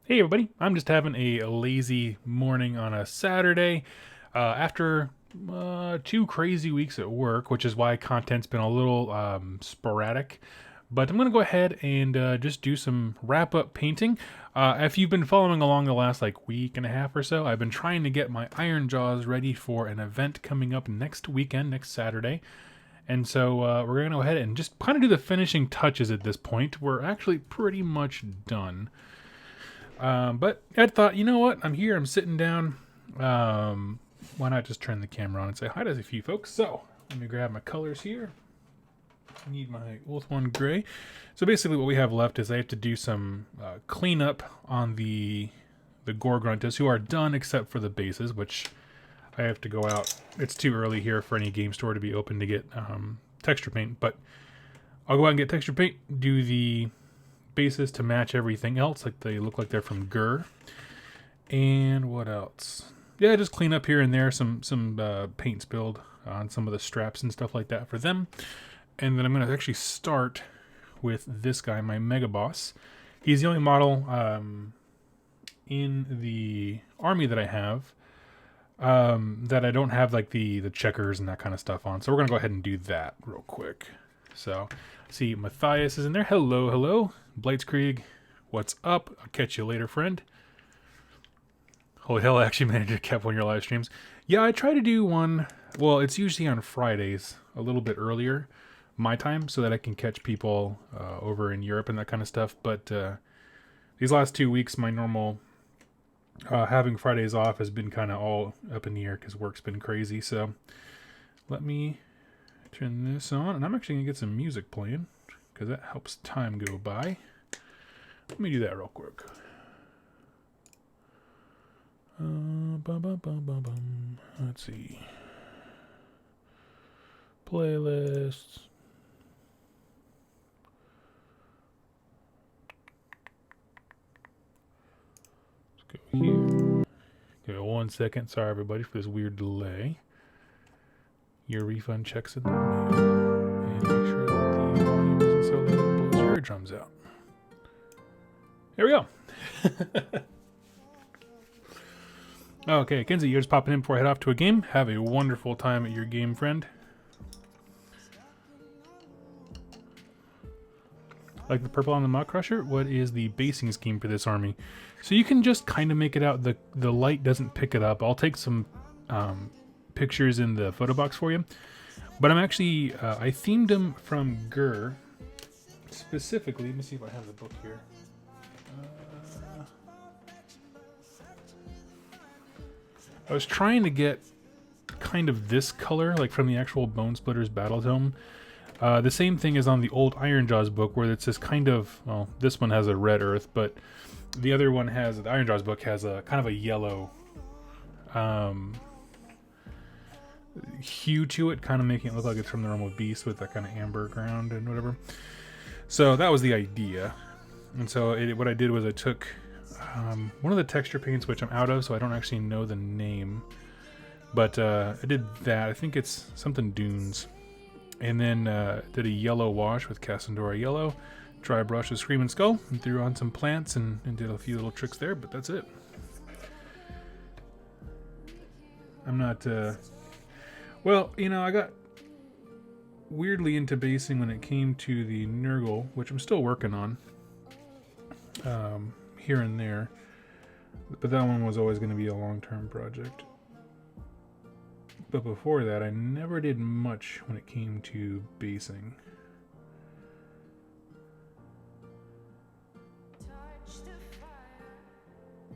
Hey everybody, I'm just having a lazy morning on a Saturday after 2 crazy weeks at work, which is why content's been a little sporadic. But I'm going to go ahead and just do some wrap up painting. If you've been following along the last like week and a half or so, I've been trying to get my Ironjawz ready for an event coming up next weekend, next Saturday. And so we're going to go ahead and just kind of do the finishing touches at this point. We're actually pretty much done. But I thought, you know what? I'm here. I'm sitting down. Why not just turn the camera on and say hi to a few folks? So let me grab my colors here. I need my Wolf One Gray. So basically, what we have left is I have to do some cleanup on the Gorgruntas, who are done except for the bases, which I have to go out. It's too early here for any game store to be open to get texture paint, but I'll go out and get texture paint. Do the bases to match everything else, like they look like they're from Gur. And what else? Yeah, just clean up here and there, some paint spilled on some of the straps and stuff like that for them. And then I'm going to actually start with this guy, my Mega Boss. He's the only model in the army that I have that I don't have like the checkers and that kind of stuff on. So we're going to go ahead and do that real quick. So, see, Matthias is in there. Hello, hello. Blitzkrieg, what's up? I'll catch you later, friend. Holy hell, I actually managed to cap one of your live streams. Yeah, I try to do one. Well, it's usually on Fridays, a little bit earlier, my time, so that I can catch people over in Europe and that kind of stuff. But these last 2 weeks, my normal having Fridays off has been kind of all up in the air because work's been crazy. So let me turn this on, and I'm actually going to get some music playing because that helps time go by. Let me do that real quick. Let's see. Playlists. Let's go here. Give it 1 second. Sorry, everybody, for this weird delay. Your refund checks in the mail. And make sure that the volume isn't so loud it blows your eardrums out. There we go. Okay, Kenzie, you're just popping in before I head off to a game. Have a wonderful time at your game, friend. Like the purple on the Mach Crusher, what is the basing scheme for this army? So you can just kind of make it out. The light doesn't pick it up. I'll take some pictures in the photo box for you. But I'm actually, I themed them from Gur. Specifically, let me see if I have the book here. I was trying to get kind of this color, like from the actual Bone Splitters Battle Tome. The same thing is on the old Ironjawz book, where it's this kind of, well, this one has a red earth, but the other one has, the Ironjawz book has a kind of a yellow hue to it, kind of making it look like it's from the realm of Beast with that kind of amber ground and whatever. So that was the idea. And so what I did was I took one of the texture paints, which I'm out of, so I don't actually know the name. But I did that. I think it's something Dunes. And then did a yellow wash with Cassandora Yellow. Dry brush with Screaming Skull. And threw on some plants and did a few little tricks there, but that's it. I'm not... Well, you know, I got weirdly into basing when it came to the Nurgle, which I'm still working on. Here and there. But that one was always going to be a long-term project. But before that, I never did much when it came to basing.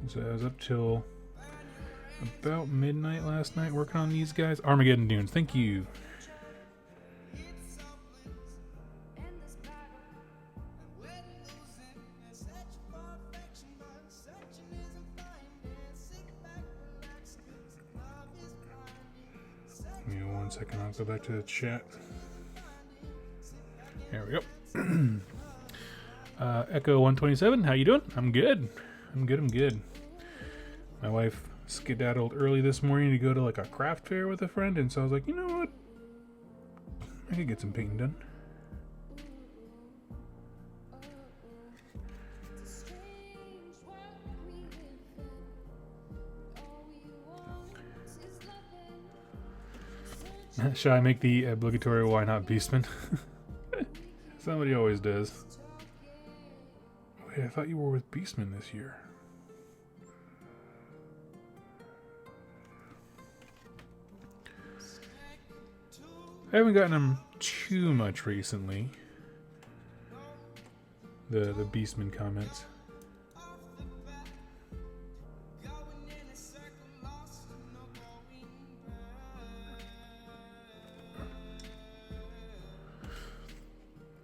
So I was up till about midnight last night working on these guys. Armageddon Dunes, thank you. Give me 1 second, I'll go back to the chat. There we go. Echo 127, how you doing? I'm good. I'm good. My wife skedaddled early this morning to go to like a craft fair with a friend, and so I was like, you know what? I could get some painting done. Shall I make the obligatory why not Beastman? Somebody always does. Wait, I thought you were with Beastman this year. I haven't gotten him too much recently. The Beastman comments.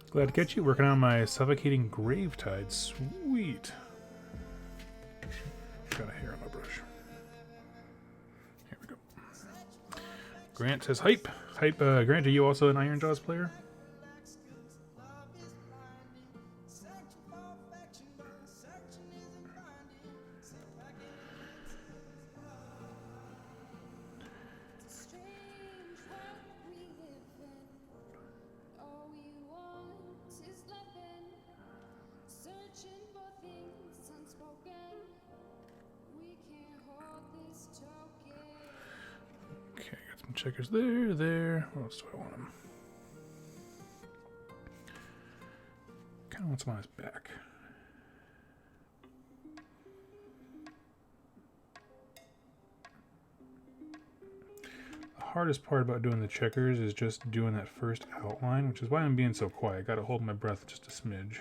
Glad to catch you. Working on my suffocating Gravetide. Sweet. Got a hair on my brush. Here we go. Grant says hype. Hype. Grant, are you also an Ironjawz player? Checkers there. What else do I want him? Kind of want some on his back. The hardest part about doing the checkers is just doing that first outline, which is why I'm being so quiet. I gotta hold my breath just a smidge.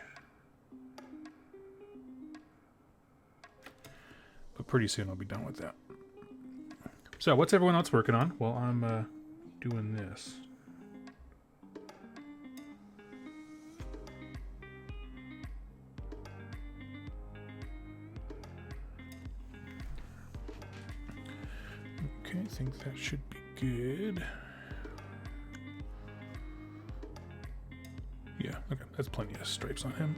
But pretty soon I'll be done with that. So, what's everyone else working on? Well, I'm doing this. Okay, I think that should be good. Yeah, okay, that's plenty of stripes on him.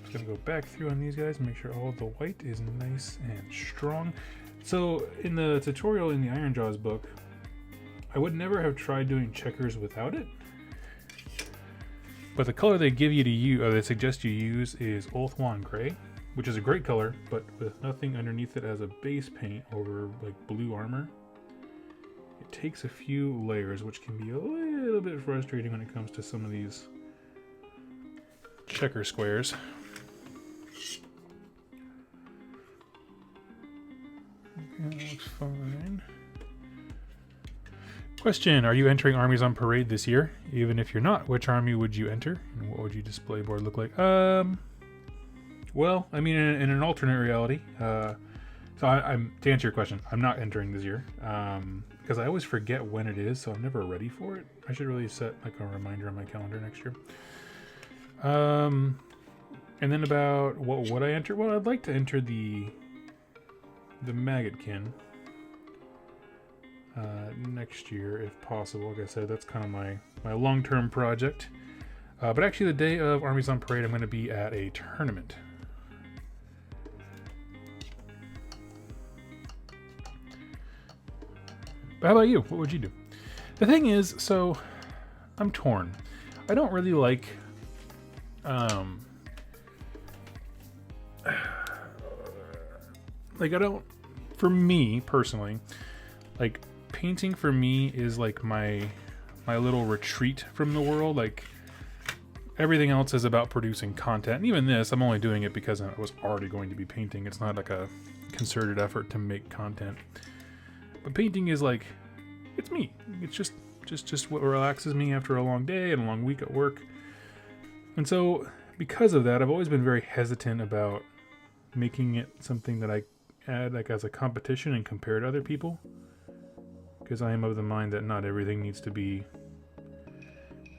Just gonna go back through on these guys and make sure all the white is nice and strong. So, in the tutorial in the Ironjawz book, I would never have tried doing checkers without it. But the color they give you to use, or they suggest you use, is Ulthuan Gray, which is a great color, but with nothing underneath it as a base paint over like blue armor. It takes a few layers, which can be a little bit frustrating when it comes to some of these checker squares. That looks fine. Question, are you entering armies on parade this year? Even if you're not, which army would you enter? And what would your display board look like? Well, I mean, in an alternate reality, so I'm to answer your question, I'm not entering this year, because I always forget when it is, so I'm never ready for it. I should really set like a reminder on my calendar next year. And then about what would I enter? Well, I'd like to enter the Maggotkin next year, if possible. Like I said, that's kind of my long-term project. But actually, the day of Armies on Parade, I'm going to be at a tournament. But how about you? What would you do? The thing is, so I'm torn. I don't really like like I don't, for me personally, like painting for me is like my little retreat from the world. Like everything else is about producing content. And even this, I'm only doing it because I was already going to be painting. It's not like a concerted effort to make content. But painting is like, it's me. It's just what relaxes me after a long day and a long week at work. And so because of that, I've always been very hesitant about making it something that I add like as a competition and compare to other people. Because I am of the mind that not everything needs to be,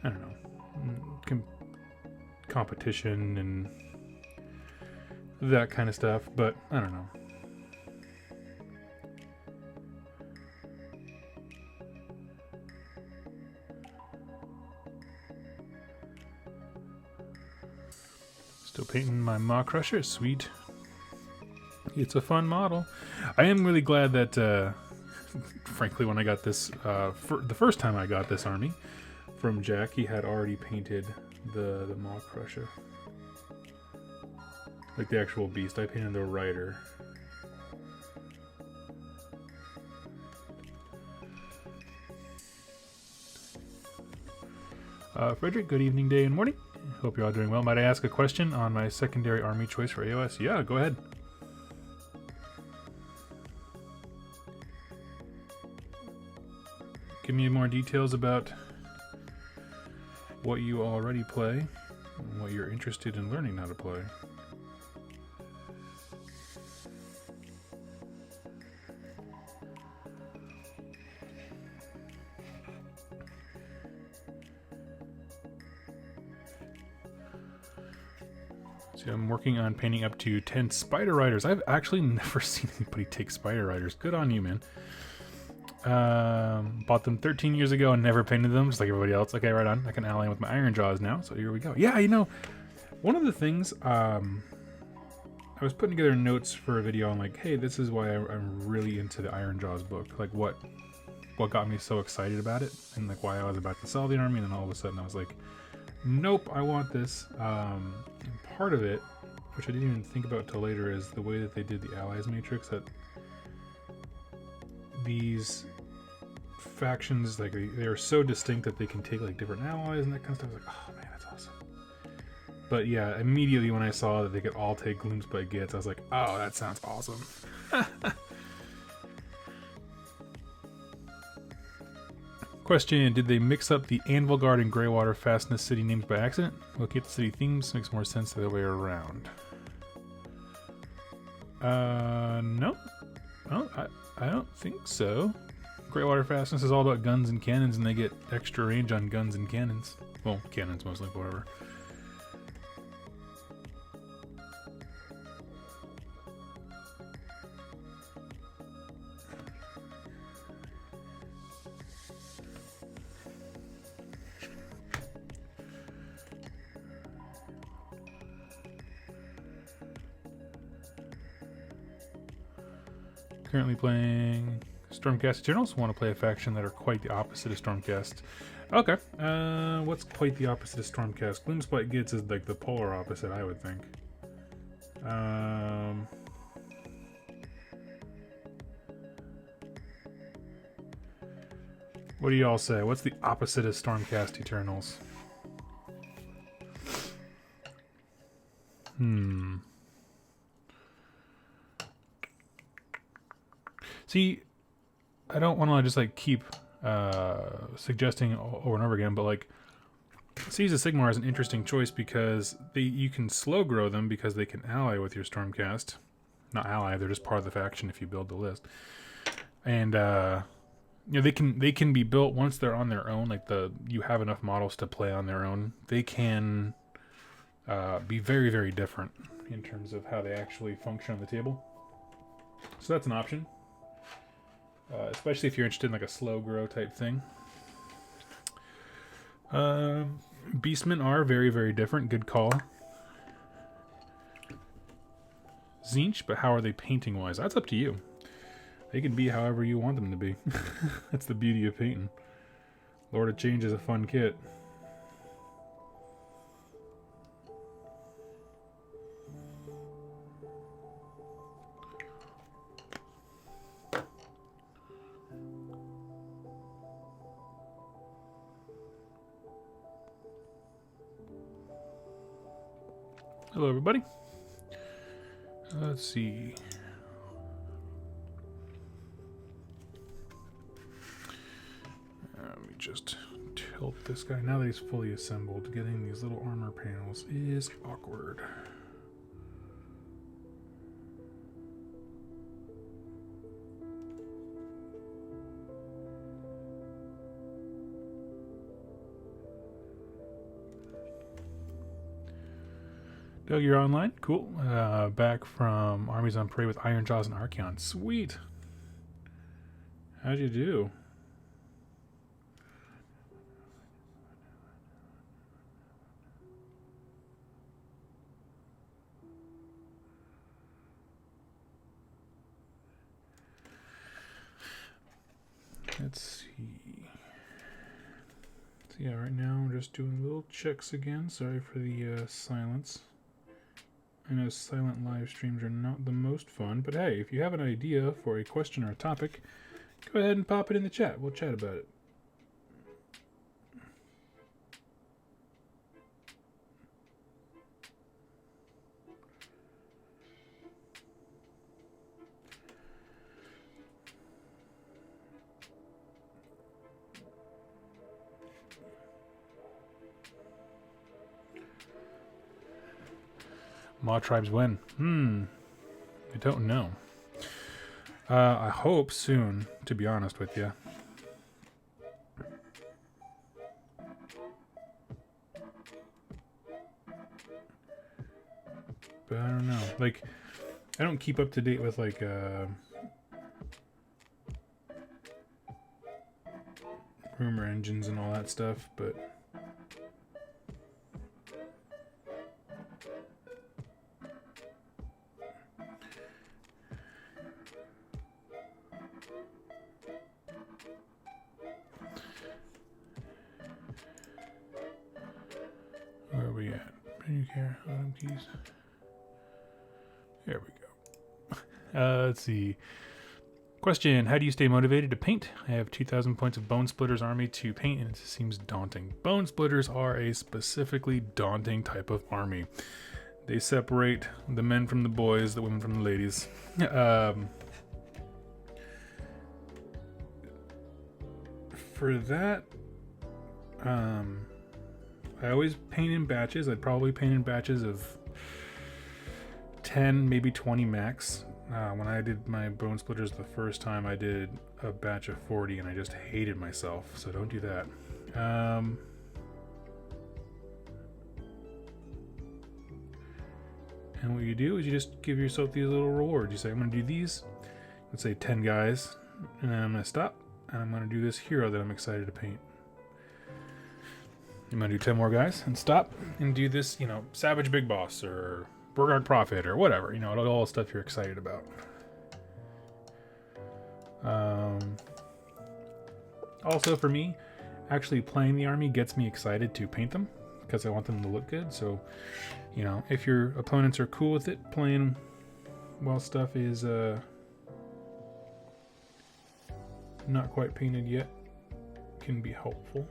I don't know, competition and that kind of stuff. But I don't know. Still painting my Maw Crusher, sweet. It's a fun model. I am really glad that, frankly, when I got this, the first time I got this army from Jack, he had already painted the Maw Crusher. Like the actual beast. I painted the rider. Frederick, good evening, day, and morning. Hope you're all doing well. Might I ask a question on my secondary army choice for AOS? Yeah, go ahead. Give me more details about what you already play and what you're interested in learning how to play. See, I'm working on painting up to 10 Spider Riders. I've actually never seen anybody take Spider Riders. Good on you, man. Bought them 13 years ago and never painted them, just like everybody else. Okay, right on. I can ally with my Ironjawz now, so here we go. Yeah, you know, one of the things, I was putting together notes for a video on like, hey, this is why I'm really into the Ironjawz book. Like what got me so excited about it, and like why I was about to sell the army, and then all of a sudden I was like, nope, I want this. And part of it, which I didn't even think about till later, is the way that they did the allies matrix. That these factions, like they are so distinct that they can take like different allies and that kind of stuff. I was like, oh man, that's awesome. But yeah, immediately when I saw that they could all take Gloomspite Gits, I was like, oh, that sounds awesome. Question, did they mix up the Anvil Guard and Greywater Fastness city names by accident? Looking at the city themes makes more sense the other way around. No. Well, I don't think so. Greywater Fastness is all about guns and cannons, and they get extra range on guns and cannons. Well, cannons mostly, whatever. Currently playing Stormcast Eternals. Want to play a faction that are quite the opposite of Stormcast. Okay. What's quite the opposite of Stormcast? Gloomspite Gits is like the polar opposite, I would think. What do y'all say? What's the opposite of Stormcast Eternals? See, I don't want to just like keep suggesting over and over again, but like Seas of Sigmar is an interesting choice because you can slow grow them because they can ally with your Stormcast. Not ally, they're just part of the faction if you build the list. And you know, they can be built once they're on their own. Like you have enough models to play on their own. They can be very, very different in terms of how they actually function on the table. So that's an option. Especially if you're interested in like a slow grow type thing. Beastmen are very, very different. Good call. Zinch, but how are they painting wise? That's up to you. They can be however you want them to be. That's the beauty of painting. Lord of Change is a fun kit. Hello, everybody. Let's see. Let me just tilt this guy. Now that he's fully assembled, getting these little armor panels is awkward. Doug, you're online? Cool. Back from Armies on Parade with Ironjawz and Archeon. Sweet. How'd you do? Let's see. So yeah, right now I'm just doing little checks again. Sorry for the silence. I know silent live streams are not the most fun, but hey, if you have an idea for a question or a topic, go ahead and pop it in the chat. We'll chat about it. Maw tribes win. I don't know. I hope soon, to be honest with you. But I don't know. Like, I don't keep up to date with, like, rumor engines and all that stuff, but... Where are we at? Menu care, item keys. There we go. Let's see. Question, how do you stay motivated to paint? I have 2,000 points of Bone Splitter's army to paint, and it seems daunting. Bone Splitters are a specifically daunting type of army. They separate the men from the boys, the women from the ladies. For that, I always paint in batches. I'd probably paint in batches of 10, maybe 20 max. When I did my Bone Splitters the first time, I did a batch of 40 and I just hated myself, so don't do that. And what you do is you just give yourself these little rewards. You say, I'm going to do these, let's say 10 guys, and then I'm going to stop, and I'm going to do this hero that I'm excited to paint. I'm going to do 10 more guys, and stop, and do this, you know, Savage Big Boss, or Burgard Prophet, or whatever, you know, all the stuff you're excited about. Also for me, actually playing the army gets me excited to paint them, because I want them to look good. So, you know, if your opponents are cool with it, playing while stuff is not quite painted yet can be helpful.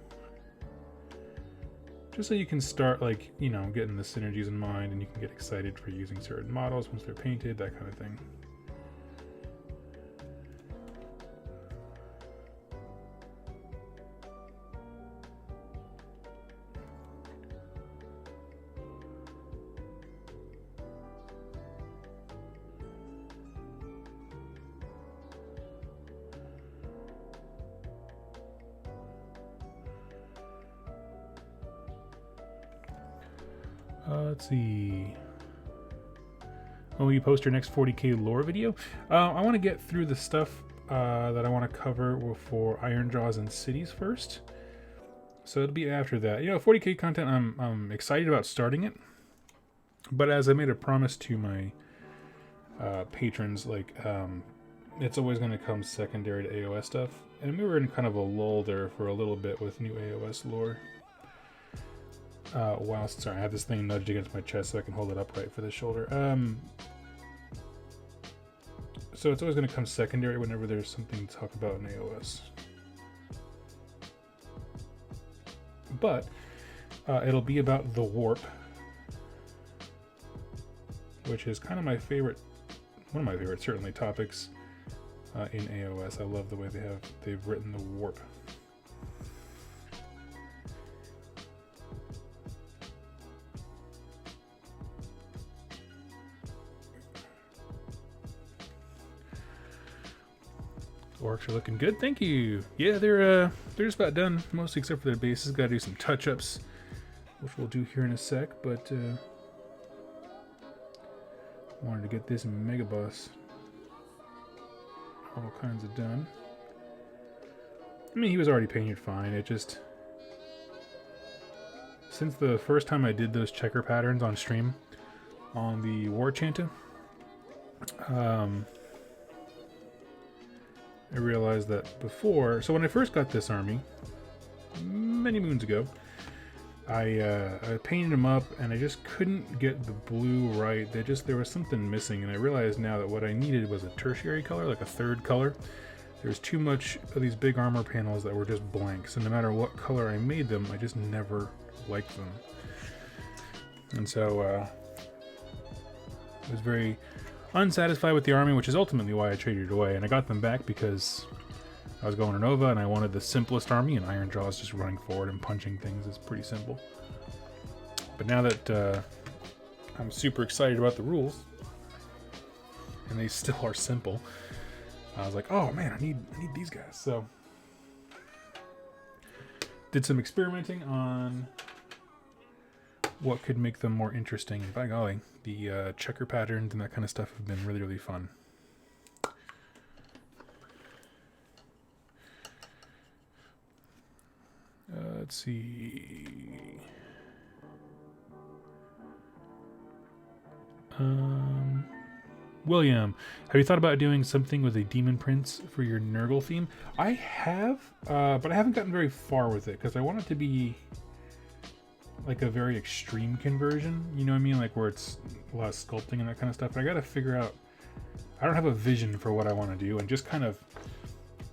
Just so you can start, like, you know, getting the synergies in mind, and you can get excited for using certain models once they're painted, that kind of thing. Let's see. When will you post your next 40k lore video? I want to get through the stuff that I want to cover for Ironjawz and Cities first. So it'll be after that. You know, 40k content, I'm excited about starting it. But as I made a promise to my patrons, like, it's always going to come secondary to AOS stuff. And we were in kind of a lull there for a little bit with new AOS lore. Sorry, I have this thing nudged against my chest so I can hold it upright for the shoulder. So it's always going to come secondary whenever there's something to talk about in AOS. But it'll be about the warp, which is kind of my favorite, one of my favorite certainly topics in AOS. I love the way they've written the warp. Orcs are looking good, thank you. Yeah, they're just about done, mostly except for their bases. Got to do some touch-ups, which we'll do here in a sec. But wanted to get this Mega Boss all kinds of done. I mean, he was already painted fine. It just, since the first time I did those checker patterns on stream on the War Chanta, I realized that before, so when I first got this army, many moons ago, I painted them up and I just couldn't get the blue right. There was something missing, and I realized now that what I needed was a tertiary color, like a third color. There's too much of these big armor panels that were just blank, so no matter what color I made them, I just never liked them. And so I was very unsatisfied with the army, which is ultimately why I traded it away. And I got them back because I was going to Nova and I wanted the simplest army, and Ironjawz just running forward and punching things is pretty simple. But now that I'm super excited about the rules, and they still are simple. I was like, oh man, I need these guys. So did some experimenting on what could make them more interesting. And by golly, the checker patterns and that kind of stuff have been really, really fun. Let's see. William, have you thought about doing something with a demon prince for your Nurgle theme? I have, but I haven't gotten very far with it because I want it to be like a very extreme conversion. You know what I mean? Like where it's a lot of sculpting and that kind of stuff. But I got to figure out. I don't have a vision for what I want to do, and just kind of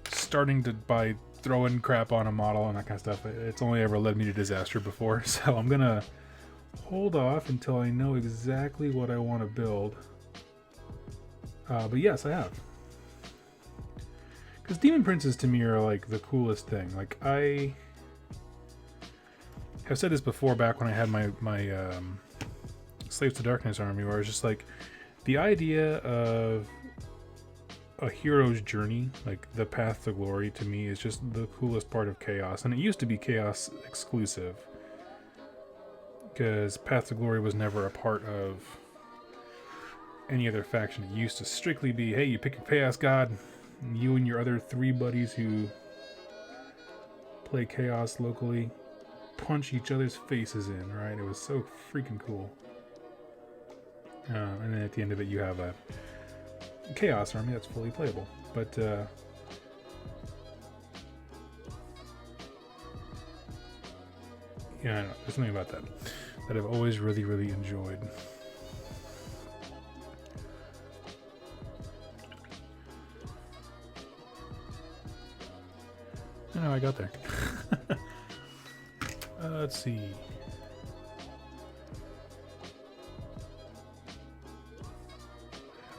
starting to by throwing crap on a model and that kind of stuff. It's only ever led me to disaster before, so I'm gonna hold off until I know exactly what I want to build. But yes, I have. Because demon princes to me are like the coolest thing. Like I have said this before back when I had my Slaves to Darkness army, where I was just like, the idea of a hero's journey, like the path to glory, to me is just the coolest part of Chaos. And it used to be Chaos exclusive, because Path to Glory was never a part of any other faction. It used to strictly be, hey, you pick a Chaos God, and you and your other 3 buddies who play Chaos locally punch each other's faces in, right? It was so freaking cool. And then at the end of it, you have a Chaos army that's fully playable. But yeah, I don't know. There's something about that I've always really, really enjoyed. Oh, I got there. Let's see.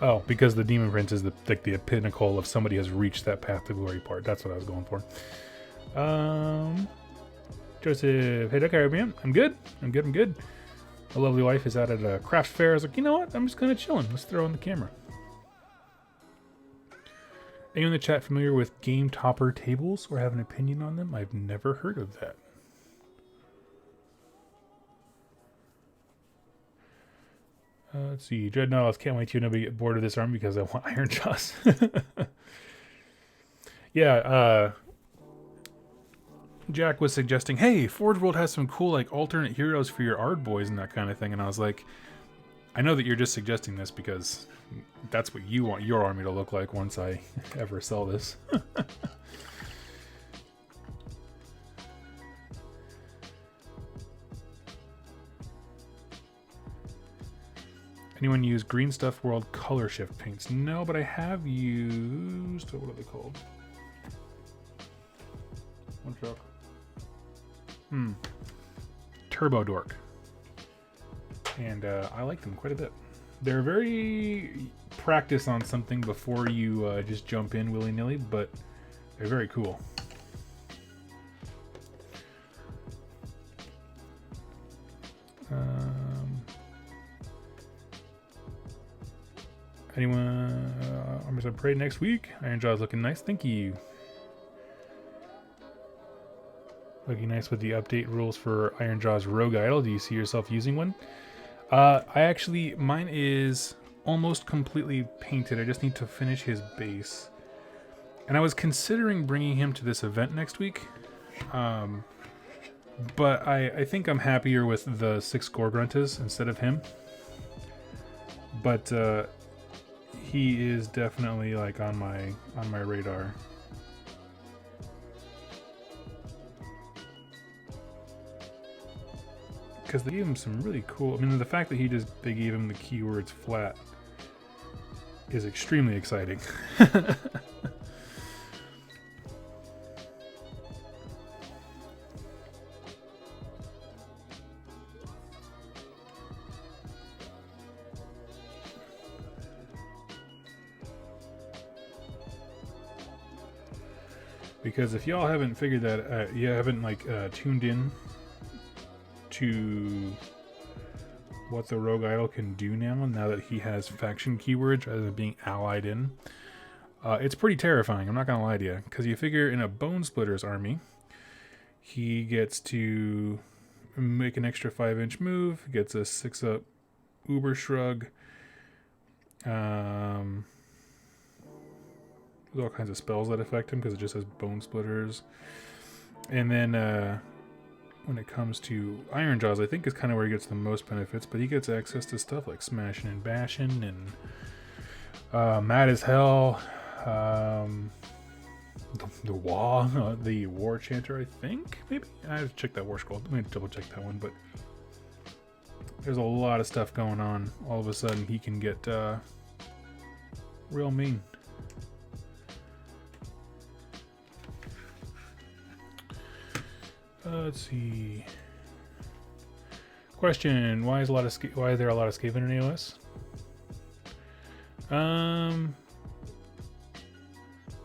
Oh, because the Demon Prince is the pinnacle of somebody has reached that path to glory part. That's what I was going for. Joseph, hey, look, I'm good. I'm good. My lovely wife is out at a craft fair. I was like, you know what? I'm just kind of chilling. Let's throw on the camera. Anyone in the chat familiar with game topper tables or have an opinion on them? I've never heard of that. Let's see. Dreadnoughts, can't wait to nobody get bored of this arm because I want Ironjawz. Yeah, Jack was suggesting, hey, Forge World has some cool like alternate heroes for your Ard boys and that kind of thing. And I was like, I know that you're just suggesting this because that's what you want your army to look like once I ever sell this. Anyone use Green Stuff World color shift paints? No, but I have used, what are they called? One truck. Turbo Dork. And I like them quite a bit. They're very practice on something before you just jump in willy-nilly, but they're very cool. Anyone? Armies of Parade next week. Ironjawz looking nice. Thank you. Looking nice with the update rules for Ironjawz Rogue Idol. Do you see yourself using one? Mine is almost completely painted. I just need to finish his base. And I was considering bringing him to this event next week. But I think I'm happier with the 6 Gorgruntas instead of him. But he is definitely like on my radar. Because they gave him some really cool. I mean, the fact that they gave him the keywords flat is extremely exciting. Because if y'all haven't figured that, you haven't tuned in to what the rogue idol can do now that he has faction keywords rather than being allied in. It's pretty terrifying, I'm not going to lie to you, because you figure in a Bone Splitter's army, he gets to make an extra 5-inch move, gets a 6-up Uber Shrug, there's all kinds of spells that affect him because it just has Bone Splitters. And then when it comes to Ironjawz, I think is kind of where he gets the most benefits, but he gets access to stuff like Smashing and Bashing and Mad as Hell, the War Chanter, I think, maybe? I have to check that War Scroll. Let me double check that one, but there's a lot of stuff going on. All of a sudden, he can get real mean. Let's see. Question: why is there a lot of Skaven in AOS?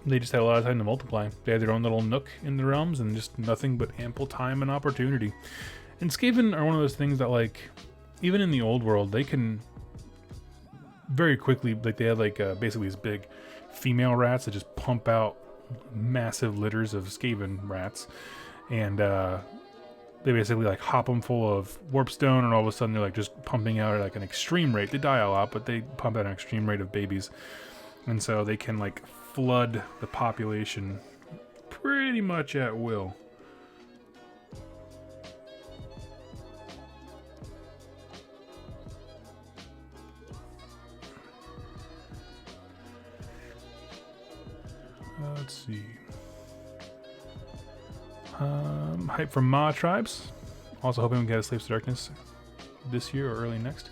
They just had a lot of time to multiply. They had their own little nook in the realms and just nothing but ample time and opportunity. And Skaven are one of those things that, like, even in the old world, they can very quickly, like, they had like basically these big female rats that just pump out massive litters of Skaven rats. And they basically like hop them full of warpstone, and all of a sudden they're like just pumping out at like an extreme rate. They die a lot, but they pump out an extreme rate of babies. And so they can like flood the population pretty much at will. Let's see. Hype from Ma Tribes. Also hoping we get a Slaves to Darkness this year or early next.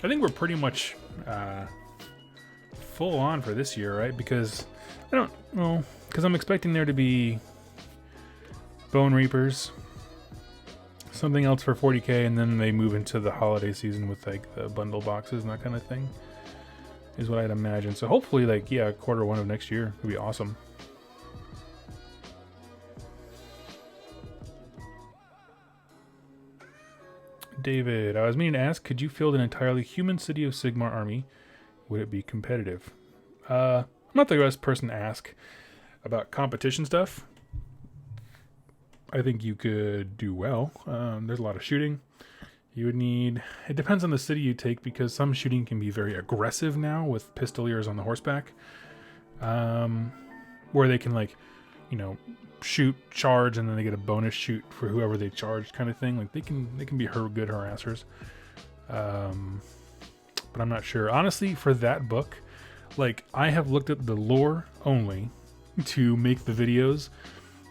I think we're pretty much full on for this year, right? Because I don't know, because I'm expecting there to be Bone Reapers, something else for 40k, and then they move into the holiday season with like the bundle boxes and that kind of thing, is what I'd imagine. So hopefully, like, yeah, Q1 of next year would be awesome. David, I was meaning to ask, could you field an entirely human City of Sigmar army? Would it be competitive? I'm not the best person to ask about competition stuff. I think you could do well. There's a lot of shooting. You would need... It depends on the city you take, because some shooting can be very aggressive now with pistoliers on the horseback. Where they can, like, you know, shoot, charge, and then they get a bonus shoot for whoever they charge, kind of thing. Like, they can be good harassers. But I'm not sure. Honestly, for that book, like, I have looked at the lore only to make the videos,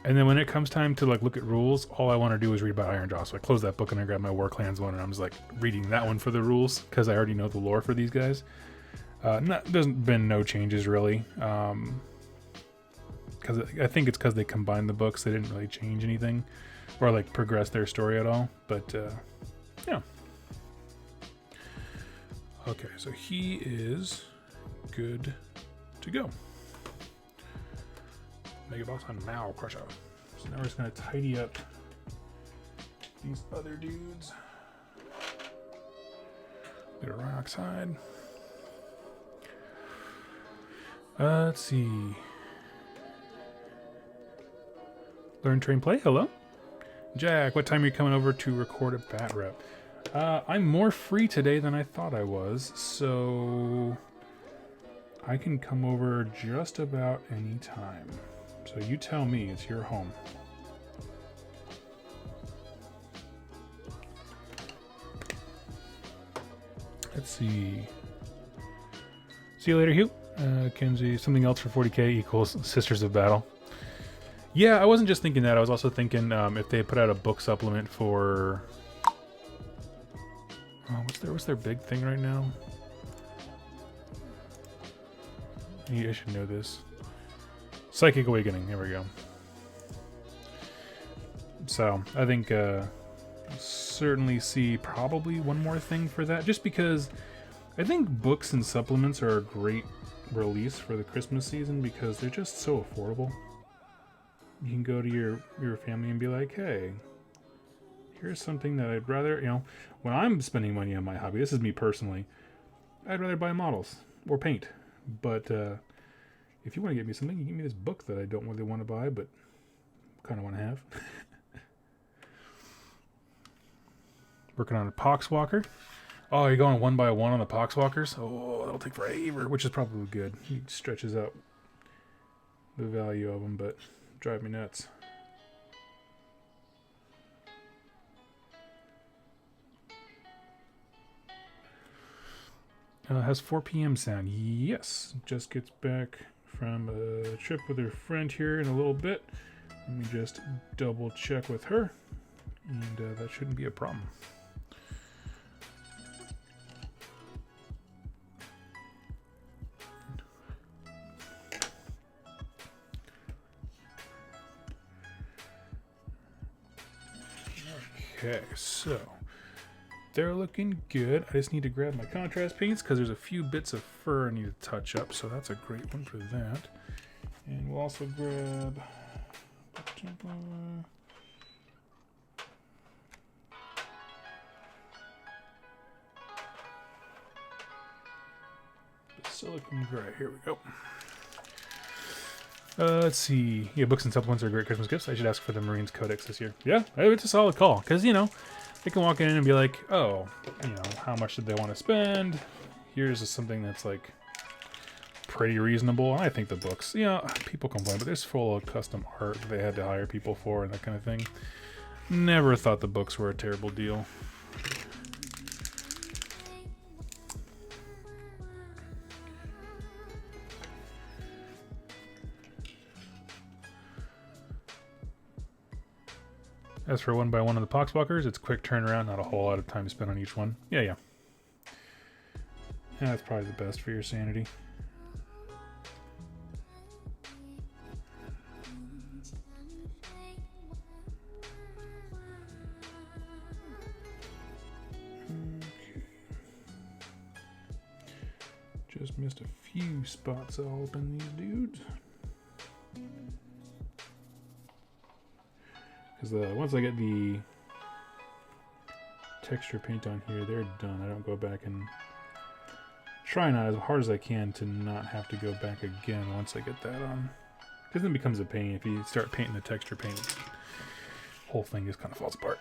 and then when it comes time to like look at rules, all I want to do is read about Ironjawz. So I close that book and I grab my War Clans one, and I'm just like reading that one for the rules because I already know the lore for these guys. There's been no changes really. Because I think it's because they combined the books. They didn't really change anything or like progress their story at all. But yeah. Okay, so he is good to go. Mega Boss on Mao Crusher. So now we're just going to tidy up these other dudes. Bit of rock side. Let's see. Learn, train, play. Hello. Jack, what time are you coming over to record a bat rep? I'm more free today than I thought I was, so I can come over just about any time. So you tell me, it's your home. Let's see. See you later, Hugh. Kenzie, something else for 40k equals Sisters of Battle. Yeah, I wasn't just thinking that. I was also thinking if they put out a book supplement for... what's their big thing right now? I should know this. Psychic Awakening. There we go. So I think certainly see probably one more thing for that, just because I think books and supplements are a great release for the Christmas season because they're just so affordable. You can go to your family and be like, hey, here's something that I'd rather, when I'm spending money on my hobby, this is me personally, I'd rather buy models or paint. But if you want to get me something, you give me this book that I don't really want to buy, but kind of want to have. Working on a Poxwalker. Oh, you're going 1 by 1 on the Poxwalkers? Oh, that'll take forever, which is probably good. He stretches out the value of them, but drive me nuts. Has 4 p.m. sound. Yes. Just gets back from a trip with her friend here in a little bit. Let me just double check with her. And that shouldn't be a problem. Okay, so they're looking good. I just need to grab my contrast paints because there's a few bits of fur I need to touch up, so that's a great one for that. And we'll also grab the silicone gray. Here we go. Let's see. Yeah, books and supplements are great Christmas gifts. I should ask for the Marines Codex this year. Yeah, it's a solid call. Because, they can walk in and be like, oh, how much did they want to spend? Here's something that's, like, pretty reasonable. And I think the books, people complain, but there's full of custom art that they had to hire people for and that kind of thing. Never thought the books were a terrible deal. As for 1 by 1 of the Poxwalkers, it's quick turnaround, not a whole lot of time spent on each one. Yeah. That's probably the best for your sanity. Okay. Just missed a few spots all up in these dudes. Because once I get the texture paint on here, they're done. I don't go back and try not as hard as I can to not have to go back again once I get that on. Because then it becomes a pain if you start painting the texture paint. The whole thing just kind of falls apart.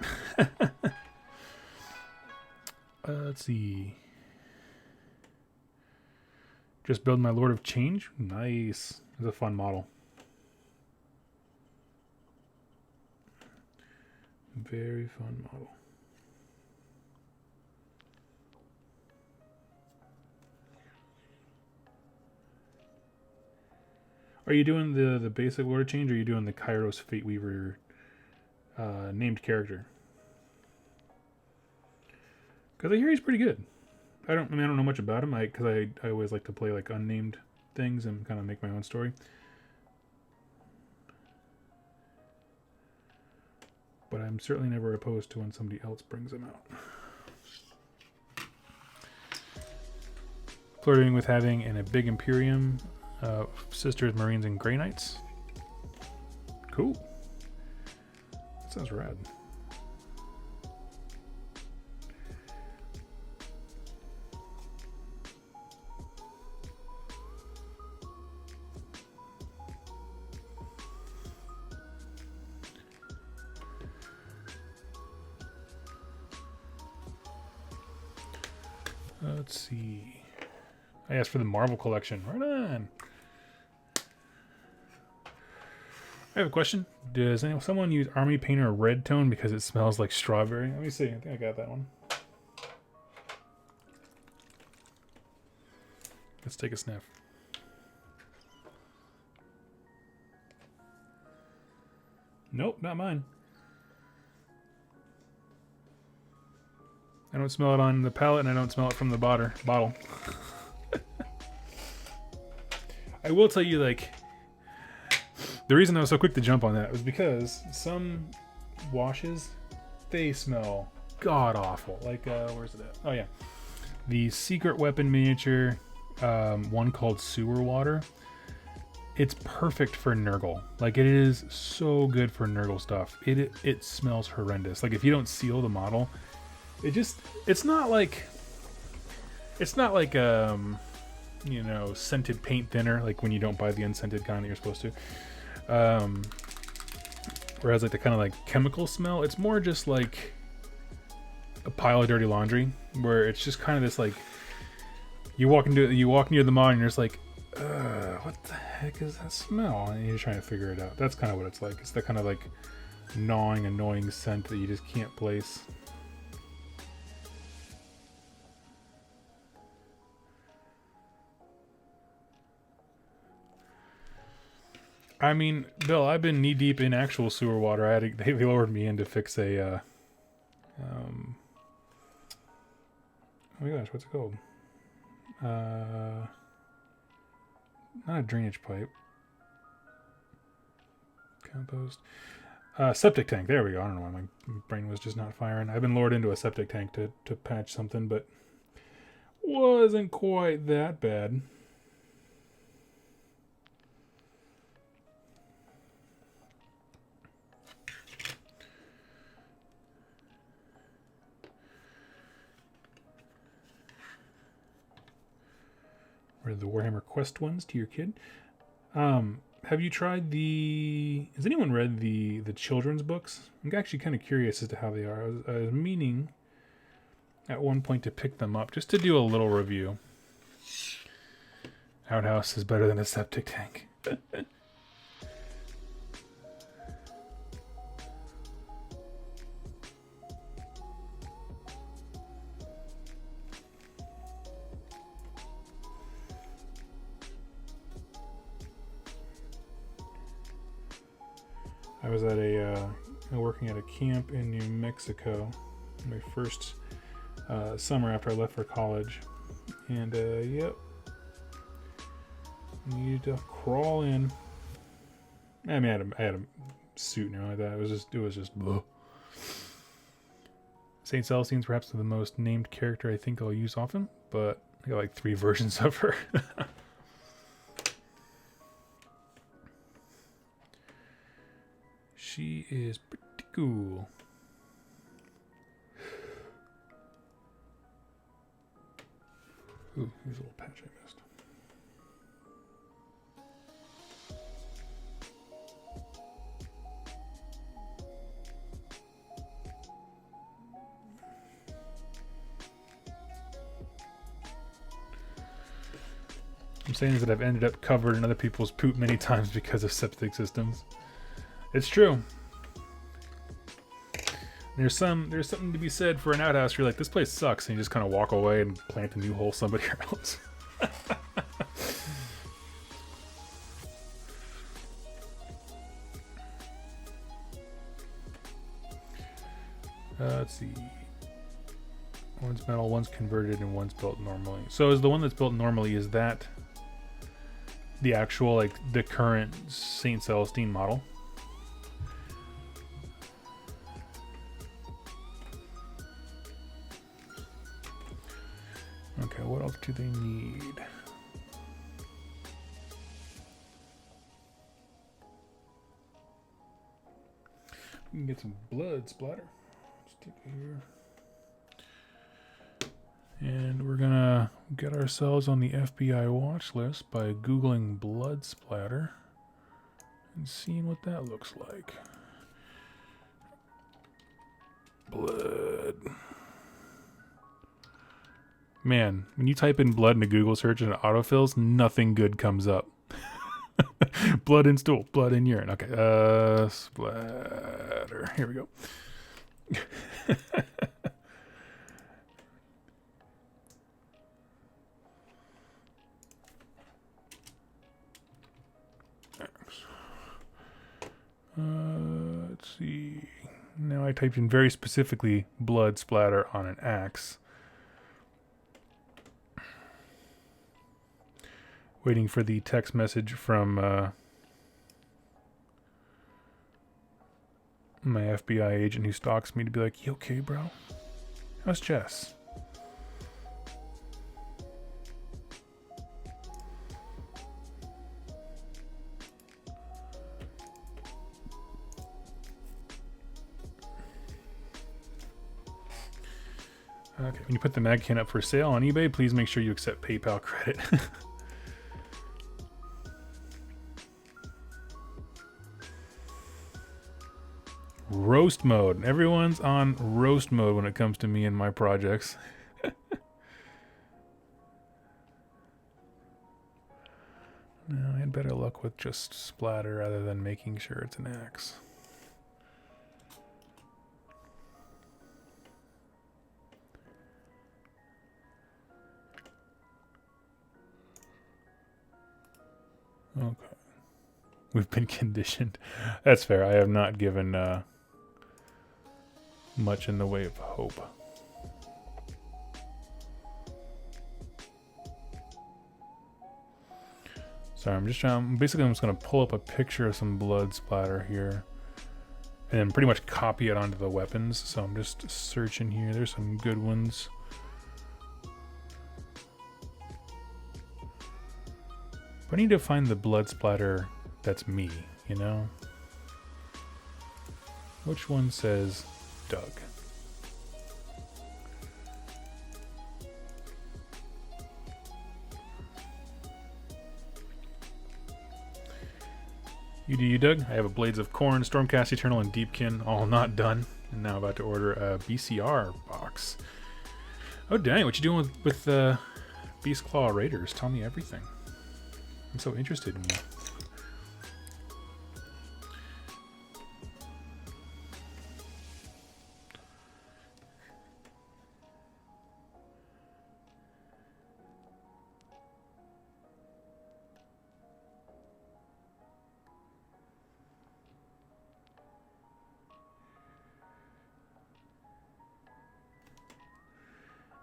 Let's see. Just build my Lord of Change. Nice. It's a fun model. Very fun model. Are you doing the basic Lord of Change, or are you doing the Kairos Fate Weaver named character? Because I hear he's pretty good. I don't know much about him. Because I always like to play like unnamed things and kind of make my own story. But I'm certainly never opposed to when somebody else brings them out. Flirting with having a big Imperium, Sisters, Marines, and Grey Knights. Cool. That sounds rad. Let's see. I asked for the Marvel collection. Right on. I have a question. Does someone use Army Painter Red Tone because it smells like strawberry? Let me see. I think I got that one. Let's take a sniff. Nope, not mine. I don't smell it on the palette, and I don't smell it from the bottle. I will tell you, like, the reason I was so quick to jump on that was because some washes, they smell god-awful. Like, where's it at? Oh, yeah. The Secret Weapon miniature, one called Sewer Water. it's perfect for Nurgle. Like, it is so good for Nurgle stuff. It smells horrendous. Like, if you don't seal the model, it's not like you know, scented paint thinner, like when you don't buy the unscented kind that you're supposed to. Whereas like the kind of like chemical smell, it's more just like a pile of dirty laundry, where it's just kind of this like, you walk near the mod and you're just like, what the heck is that smell? And you're trying to figure it out. That's kind of what it's like. It's the kind of like gnawing, annoying scent that you just can't place. I mean, Bill, I've been knee deep in actual sewer water. They lowered me in to fix a, oh my gosh, what's it called? Not a drainage pipe. Compost. Septic tank. There we go. I don't know why my brain was just not firing. I've been lowered into a septic tank to patch something, but wasn't quite that bad. Or the Warhammer Quest ones to your kid. Have you tried has anyone read the children's books? I'm actually kind of curious as to how they are. I was meaning at one point to pick them up just to do a little review. Outhouse is better than a septic tank. I was at working at a camp in New Mexico, my first summer after I left for college, and yep, needed to crawl in. I mean, I had a suit and everything like that. It was just. Bleh. Saint Celestine's perhaps the most named character I think I'll use often, but I got like 3 versions of her. She is pretty cool. Ooh, here's a little patch I missed. I'm saying is that I've ended up covered in other people's poop many times because of septic systems. It's true. There's something to be said for an outhouse. You're like, this place sucks, and you just kind of walk away and plant a new hole somewhere else. Let's see. One's metal, one's converted, and one's built normally. So is the one that's built normally, is that the actual, like, the current St. Celestine model? Okay, what else do they need? We can get some blood splatter. Stick it here. And we're gonna get ourselves on the FBI watch list by Googling blood splatter and seeing what that looks like. Blood. Man, when you type in blood in a Google search and it autofills, nothing good comes up. Blood in stool, blood in urine. Okay, splatter. Here we go. Let's see. Now I typed in very specifically blood splatter on an axe. Waiting for the text message from my FBI agent who stalks me to be like, "You okay, bro? How's Jess?" Okay, when you put the mag can up for sale on eBay, please make sure you accept PayPal credit. Roast mode. Everyone's on roast mode when it comes to me and my projects. No, I had better luck with just splatter rather than making sure it's an axe. Okay. We've been conditioned. That's fair. I have not given much in the way of hope. Sorry, I'm just trying. Basically, I'm just going to pull up a picture of some blood splatter here. And then pretty much copy it onto the weapons. So I'm just searching here. There's some good ones. But I need to find the blood splatter that's me, you know? Which one says Doug? You do you, Doug. I have a Blades of Corn, Stormcast Eternal, and Deepkin all not done. And now about to order a BCR box. Oh dang, what you doing with Beast Claw Raiders? Tell me everything. I'm so interested in you.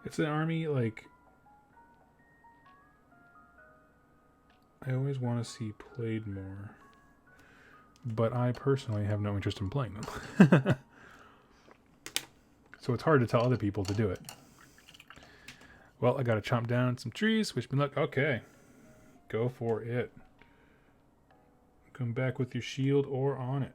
It's an army, like, I always want to see played more, but I personally have no interest in playing them. So it's hard to tell other people to do it. Well, I gotta chomp down some trees, wish me luck. Okay, go for it. Come back with your shield or on it.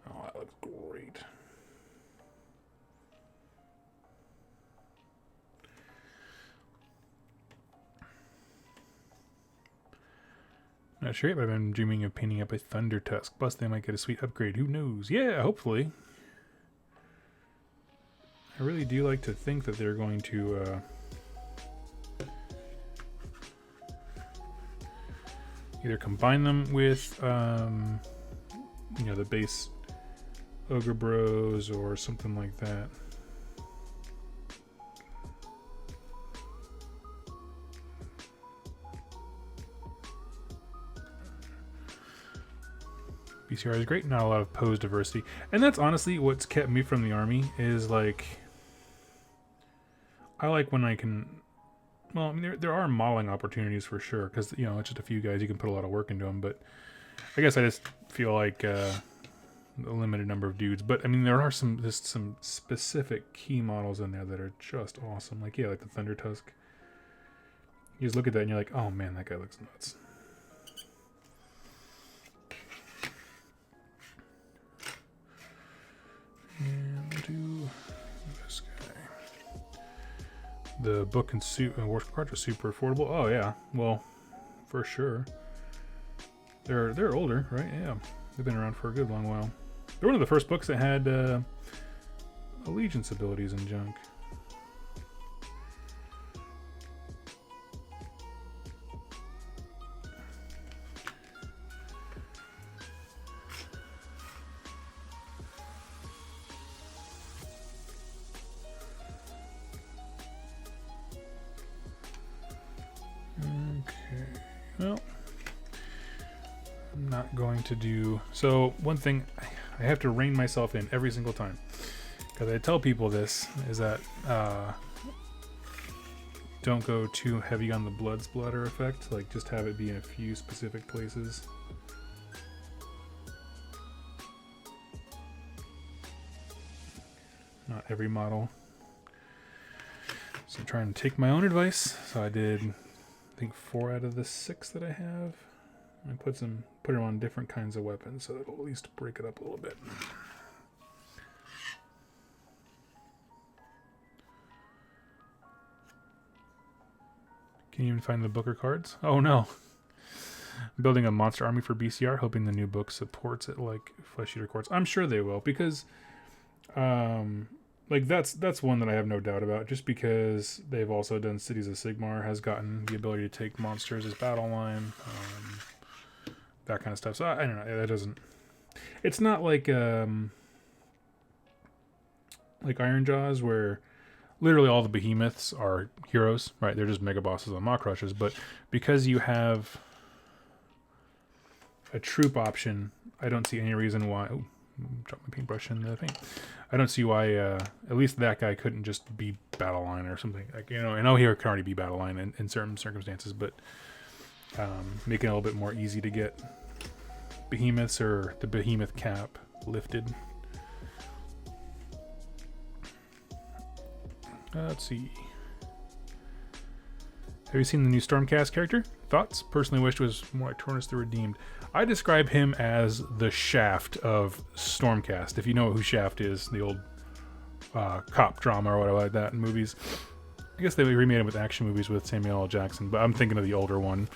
Oh, that looks great. Not sure yet, but I've been dreaming of painting up a Thunder Tusk. Plus, they might get a sweet upgrade. Who knows? Yeah, hopefully. I really do like to think that they're going to either combine them with, you know, the base Ogre Bros or something like that. BCR is great, not a lot of pose diversity. And that's honestly what's kept me from the army, is like, I like when I can, well, I mean, there are modeling opportunities for sure, because, you know, it's just a few guys, you can put a lot of work into them, but I guess I just feel like a limited number of dudes. But I mean, there are some specific key models in there that are just awesome. Like, yeah, like the Thunder Tusk. You just look at that and you're like, oh man, that guy looks nuts. And we'll do this guy. The book and suit and work cards are super affordable. Oh yeah, well, for sure. They're older, right? Yeah, they've been around for a good long while. They're one of the first books that had allegiance abilities and junk. Okay, well, I'm not going to do... So, one thing I have to rein myself in every single time, because I tell people this, is that don't go too heavy on the blood splatter effect. Like, just have it be in a few specific places. Not every model. So I'm trying to take my own advice. So I did, I think, 4 out of the 6 that I have. And put them on different kinds of weapons so it'll at least break it up a little bit. Can you even find the Booker cards? Oh no. Building a monster army for BCR, hoping the new book supports it like Flesh Eater Courts. I'm sure they will, because like that's one that I have no doubt about, just because they've also done Cities of Sigmar, has gotten the ability to take monsters as battle line, that kind of stuff. So I don't know, that doesn't, it's not like Ironjawz, where literally all the behemoths are heroes, right? They're just mega bosses on mock rushes, but because you have a troop option, I don't see any reason why. Oh, drop my paintbrush in the paint. I don't see why at least that guy couldn't just be battle line or something. Like, you know, I know he can already be battle line in certain circumstances, but making it a little bit more easy to get behemoths or the behemoth cap lifted. Let's see. Have you seen the new Stormcast character? Thoughts? Personally wished it was more like Tornus the Redeemed. I describe him as the Shaft of Stormcast. If you know who Shaft is, the old cop drama or whatever like that in movies. I guess they remade him with action movies with Samuel L. Jackson, but I'm thinking of the older one.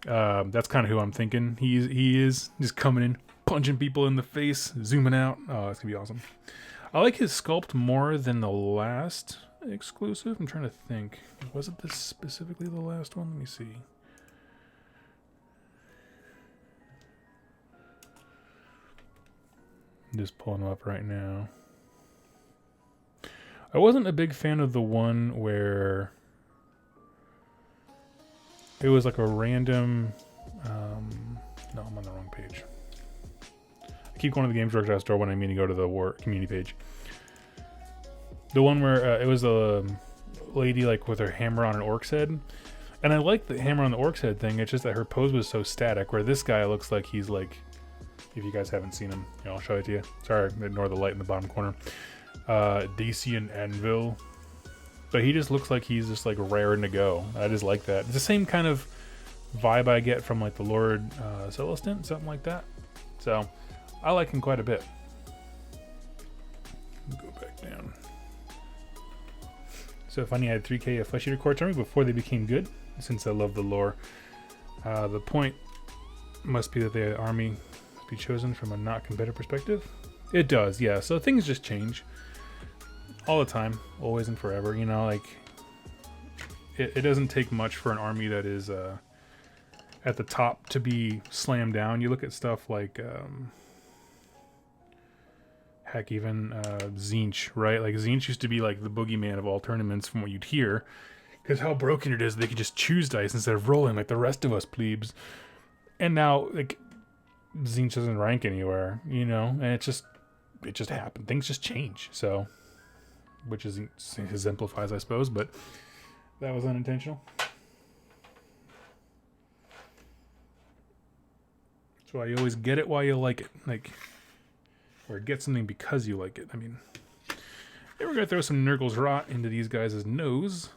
That's kind of who I'm thinking. He is just coming in, punching people in the face, zooming out. Oh, that's gonna be awesome. I like his sculpt more than the last exclusive. I'm trying to think. Was it this specifically the last one? Let me see. I'm just pulling him up right now. I wasn't a big fan of the one where it was like a random... no, I'm on the wrong page. I keep going to the Games Workshop store when I mean to go to the War community page. The one where it was a lady like with her hammer on an orc's head. And I like the hammer on the orc's head thing. It's just that her pose was so static, where this guy looks like he's like... If you guys haven't seen him, I'll show it to you. Sorry, ignore the light in the bottom corner. Dacian Anvil. But he just looks like he's just like raring to go. I just like that. It's the same kind of vibe I get from like the Lord Celestin, something like that. So I like him quite a bit. Go back down. So if I had 3K of Flesh Eater Courts army before they became good, since I love the lore, the point must be that the army be chosen from a not competitive perspective. It does, yeah. So things just change all the time, always and forever. You know, like it doesn't take much for an army that is at the top to be slammed down. You look at stuff like heck, even Tzeentch, right? Like Tzeentch used to be like the boogeyman of all tournaments from what you'd hear, because how broken it is they could just choose dice instead of rolling like the rest of us plebes. And now like Tzeentch doesn't rank anywhere, you know, and it just happened. Things just change. So, which is exemplifies, I suppose, but that was unintentional. That's why you always get it while you like it, like, or get something because you like it. I mean, then we're gonna throw some Nurgle's Rot into these guys' nose.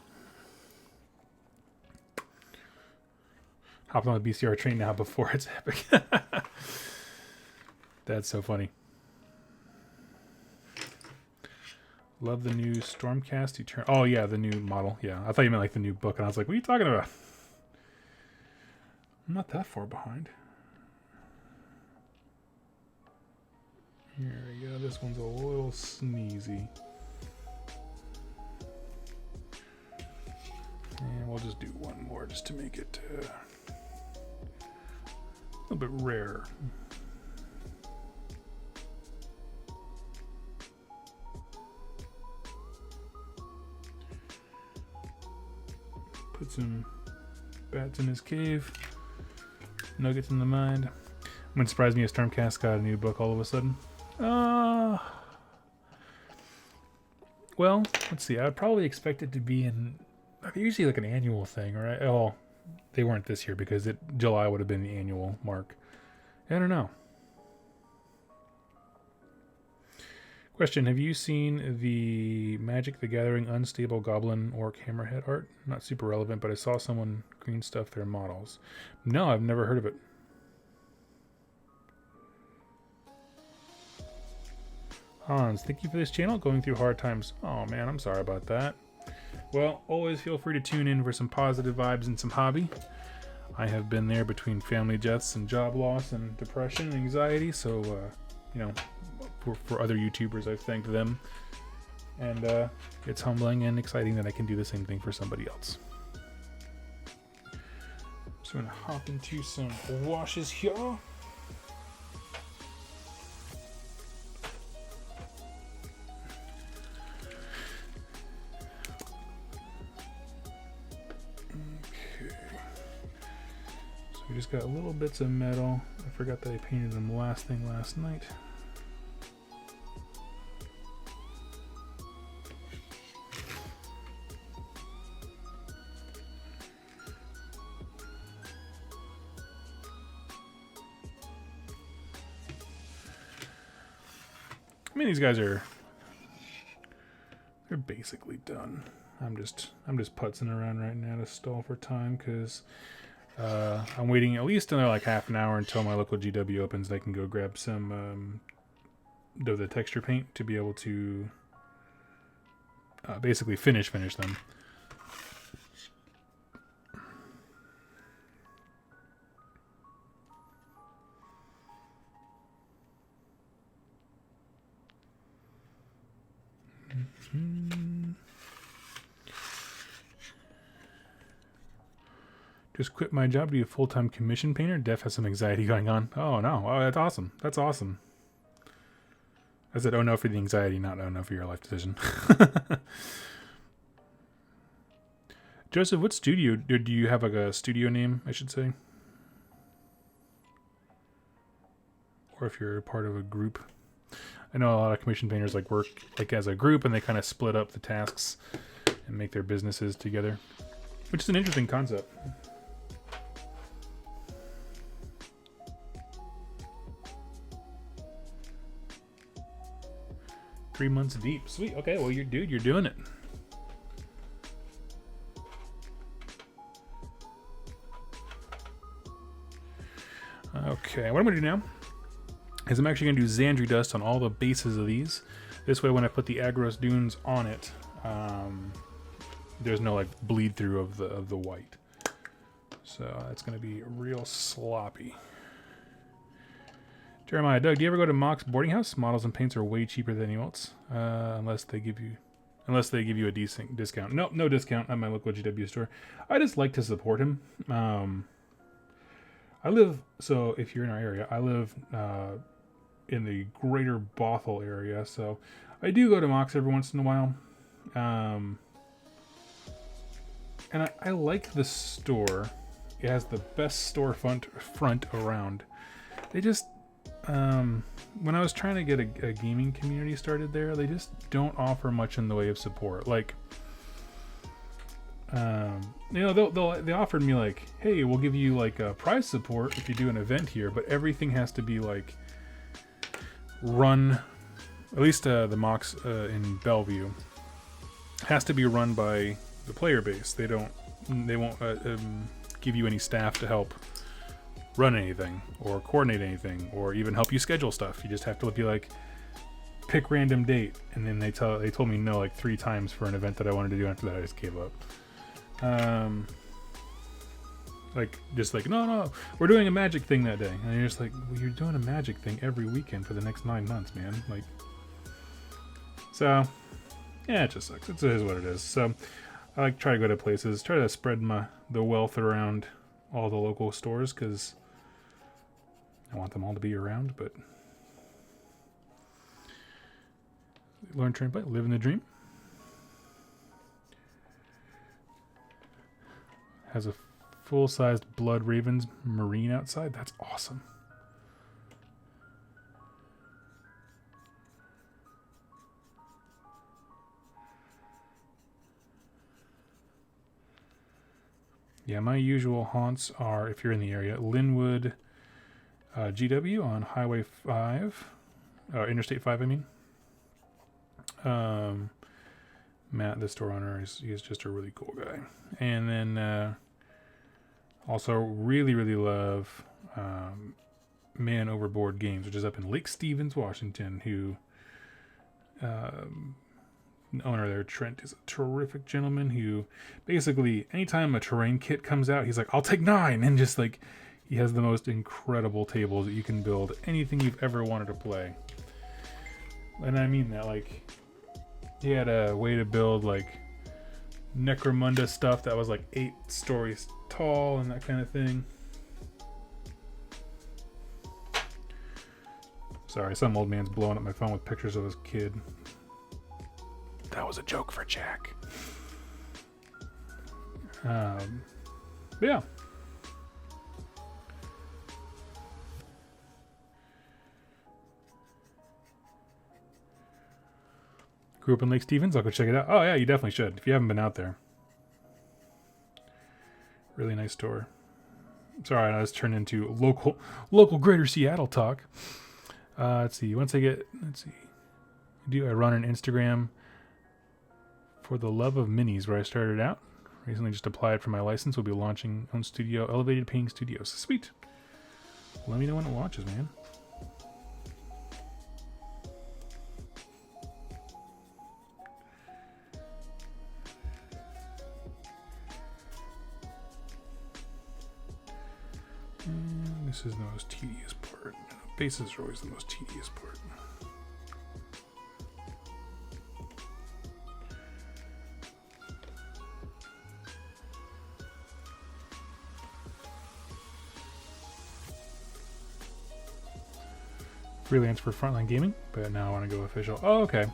Hopped on the BCR train now before it's epic. That's so funny. Love the new Stormcast Eternal. Oh yeah, the new model. Yeah, I thought you meant like the new book, and I was like, what are you talking about? I'm not that far behind. Here we go. This one's a little sneezy. And we'll just do one more just to make it a little bit rarer. Put some bats in his cave. Nuggets in the mind. Wouldn't surprise me if Stormcast got a new book all of a sudden. Well, let's see. I'd probably expect it to be in... Usually like an annual thing, right? Oh, they weren't this year because July would have been the annual mark. I don't know. Question, have you seen the Magic the Gathering Unstable Goblin Orc Hammerhead art? Not super relevant, but I saw someone green stuff their models. No, I've never heard of it. Hans, thank you for this channel. Going through hard times. Oh man, I'm sorry about that. Well, always feel free to tune in for some positive vibes and some hobby. I have been there between family deaths and job loss and depression and anxiety, so, you know, for other YouTubers, I've thanked them. And it's humbling and exciting that I can do the same thing for somebody else. So I'm going to hop into some washes here. We just got little bits of metal. I forgot that I painted them last night. I mean, these guys they're basically done. I'm just putzing around right now to stall for time because I'm waiting at least another like half an hour until my local GW opens. I can go grab some of the texture paint to be able to basically finish them. Just quit my job to be a full-time commission painter. Def has some anxiety going on. Oh no! Oh, that's awesome. That's awesome. I said, oh no for the anxiety, not oh no for your life decision. Joseph, what studio do you have? Like a studio name, I should say, or if you're part of a group. I know a lot of commission painters like work like as a group, and they kind of split up the tasks and make their businesses together, which is an interesting concept. Three months deep. Sweet. Okay, well, you're doing it. Okay, what I'm going to do now is I'm actually going to do Xandri dust on all the bases of these. This way, when I put the Agros Dunes on it, there's no like bleed through of the white. So that's going to be real sloppy. Jeremiah, Doug, do you ever go to Mock's boarding house? Models and paints are way cheaper than anyone else, unless they give you a decent discount. Nope, no discount at my local GW store. I just like to support him. So if you're in our area, I live in the greater Bothell area, so I do go to Mock's every once in a while. And I like the store. It has the best front around. They just when I was trying to get a gaming community started there, they just don't offer much in the way of support. Like, you know, they offered me like, hey, we'll give you like a prize support if you do an event here, but everything has to be like run, at least the mocks in Bellevue, has to be run by the player base. They won't give you any staff to help run anything or coordinate anything or even help you schedule stuff. You just have to be like, pick random date, and then they told me no like 3 times for an event that I wanted to do. After that, I just gave up. No, we're doing a magic thing that day, and you're just like, well, you're doing a magic thing every weekend for the next 9 months, man. Like, so yeah, it just sucks. It is what it is. So I like try to go to places, try to spread the wealth around all the local stores, because I want them all to be around. But learn, train, play, live in the dream. Has a full-sized Blood Ravens Marine outside. That's awesome. Yeah, my usual haunts are, if you're in the area, Linwood GW on Highway 5, Interstate 5, I mean. Matt, the store owner, he's just a really cool guy. And then also really, really love Man Overboard Games, which is up in Lake Stevens, Washington, who owner there, Trent, is a terrific gentleman who basically anytime a terrain kit comes out, he's like, I'll take 9, and just like he has the most incredible tables that you can build anything you've ever wanted to play. And I mean that, like, he had a way to build like Necromunda stuff that was like 8 stories tall and that kind of thing. Sorry, some old man's blowing up my phone with pictures of his kid. That was a joke for Jack. But yeah. Grew up in Lake Stevens. I'll go check it out. Oh yeah, you definitely should if you haven't been out there. Really nice tour. Sorry, I was turned into local Greater Seattle talk. Let's see. I run an Instagram for the love of minis where I started out. Recently just applied for my license. We'll be launching own studio, Elevated Painting Studios. Sweet. Let me know when it launches, man. And this is the most tedious part. Bases are always the most tedious part. Freelance for Frontline Gaming, but now I want to go official. Oh, okay.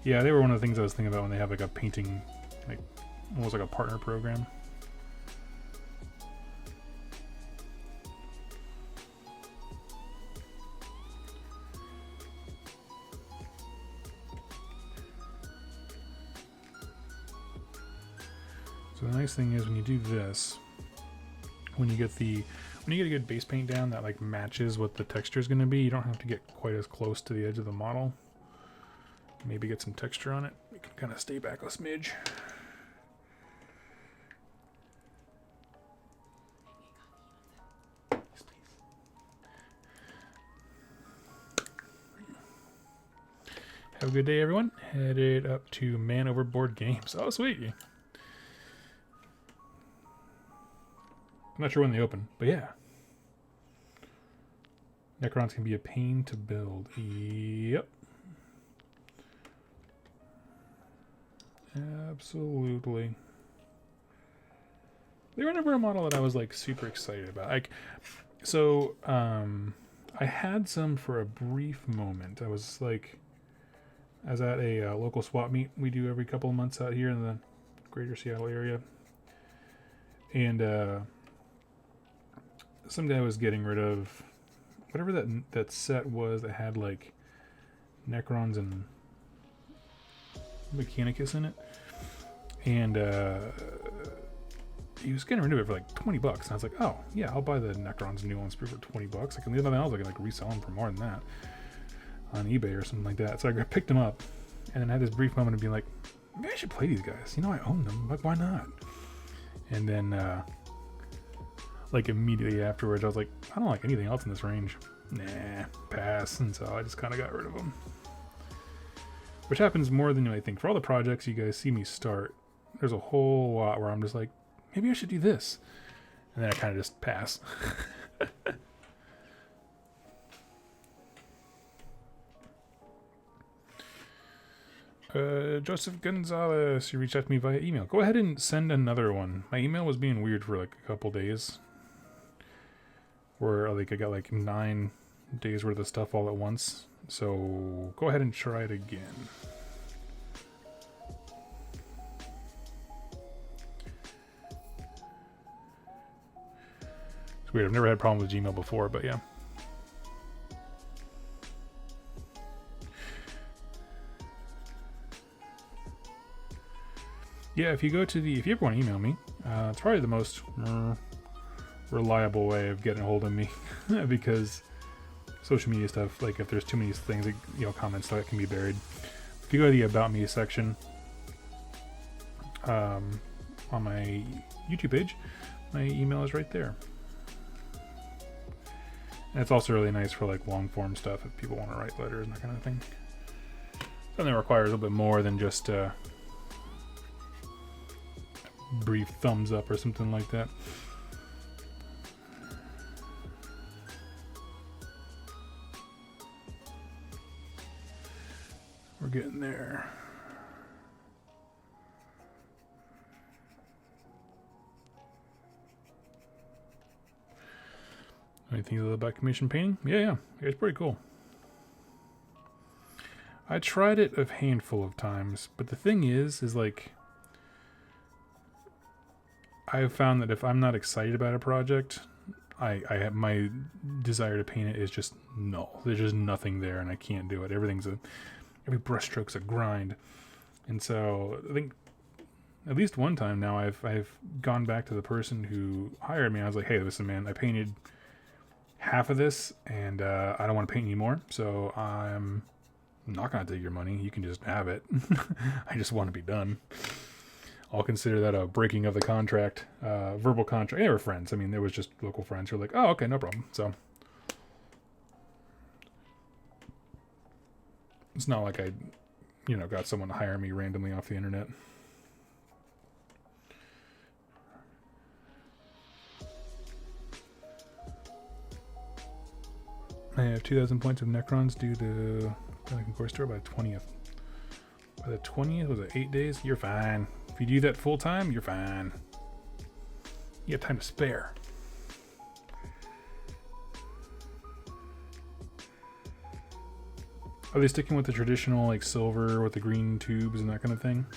Yeah, they were one of the things I was thinking about when they have like a painting, like almost like a partner program. So the nice thing is when you do this, when you get a good base paint down that like matches what the texture is going to be, you don't have to get quite as close to the edge of the model. Maybe get some texture on it. You can kind of stay back a smidge. Have a good day, everyone. Headed up to Man Overboard Games. Oh, sweet. I'm not sure when they open, but yeah. Necrons can be a pain to build. Yep. Absolutely. They were never a model that I was like super excited about. Like, so I had some for a brief moment. I was at a local swap meet we do every couple of months out here in the greater Seattle area. And some guy was getting rid of whatever that set was that had like Necrons and Mechanicus in it. And he was getting rid of it for like $20. And I was like, oh, yeah, I'll buy the Necrons new ones for $20. I can leave them out. I can like resell them for more than that on eBay or something like that. So I picked them up and then had this brief moment of being like, maybe I should play these guys. You know, I own them. Like, why not? And then like immediately afterwards, I was like, I don't like anything else in this range. Nah, pass. And so I just kind of got rid of them. Which happens more than you might think. For all the projects you guys see me start, there's a whole lot where I'm just like, maybe I should do this. And then I kind of just pass. Joseph Gonzalez, you reached out to me via email. Go ahead and send another one. My email was being weird for like a couple days. Where like I got like 9 days worth of stuff all at once. So go ahead and try it again. It's weird. I've never had problems with Gmail before, but yeah. Yeah, if you ever want to email me, it's probably the most reliable way of getting a hold of me because social media stuff, like if there's too many things, like, you know, comments that can be buried. If you go to the About Me section on my YouTube page, my email is right there. And it's also really nice for like long form stuff if people want to write letters and that kind of thing. something that requires a little bit more than just a brief thumbs up or something like that. We're getting there. Anything about commission painting? Yeah, it's pretty cool. I tried it a handful of times, but the thing is like, I've found that if I'm not excited about a project, I have my desire to paint it is just null. There's just nothing there, and I can't do it. Every brushstroke's a grind, and so I think at least one time now I've gone back to the person who hired me. I was like, hey, listen, man, I painted half of this, and I don't want to paint anymore, so I'm not going to take your money. You can just have it. I just want to be done. I'll consider that a breaking of the contract, verbal contract. They were friends. I mean, there was just local friends who were like, oh, okay, no problem. So it's not like I, got someone to hire me randomly off the internet. I have 2,000 points of Necrons due to Pelican Core Store by the 20th. By the 20th, was it 8 days? You're fine. If you do that full time, you're fine. You have time to spare. Are they sticking with the traditional, like, silver with the green tubes and that kind of thing?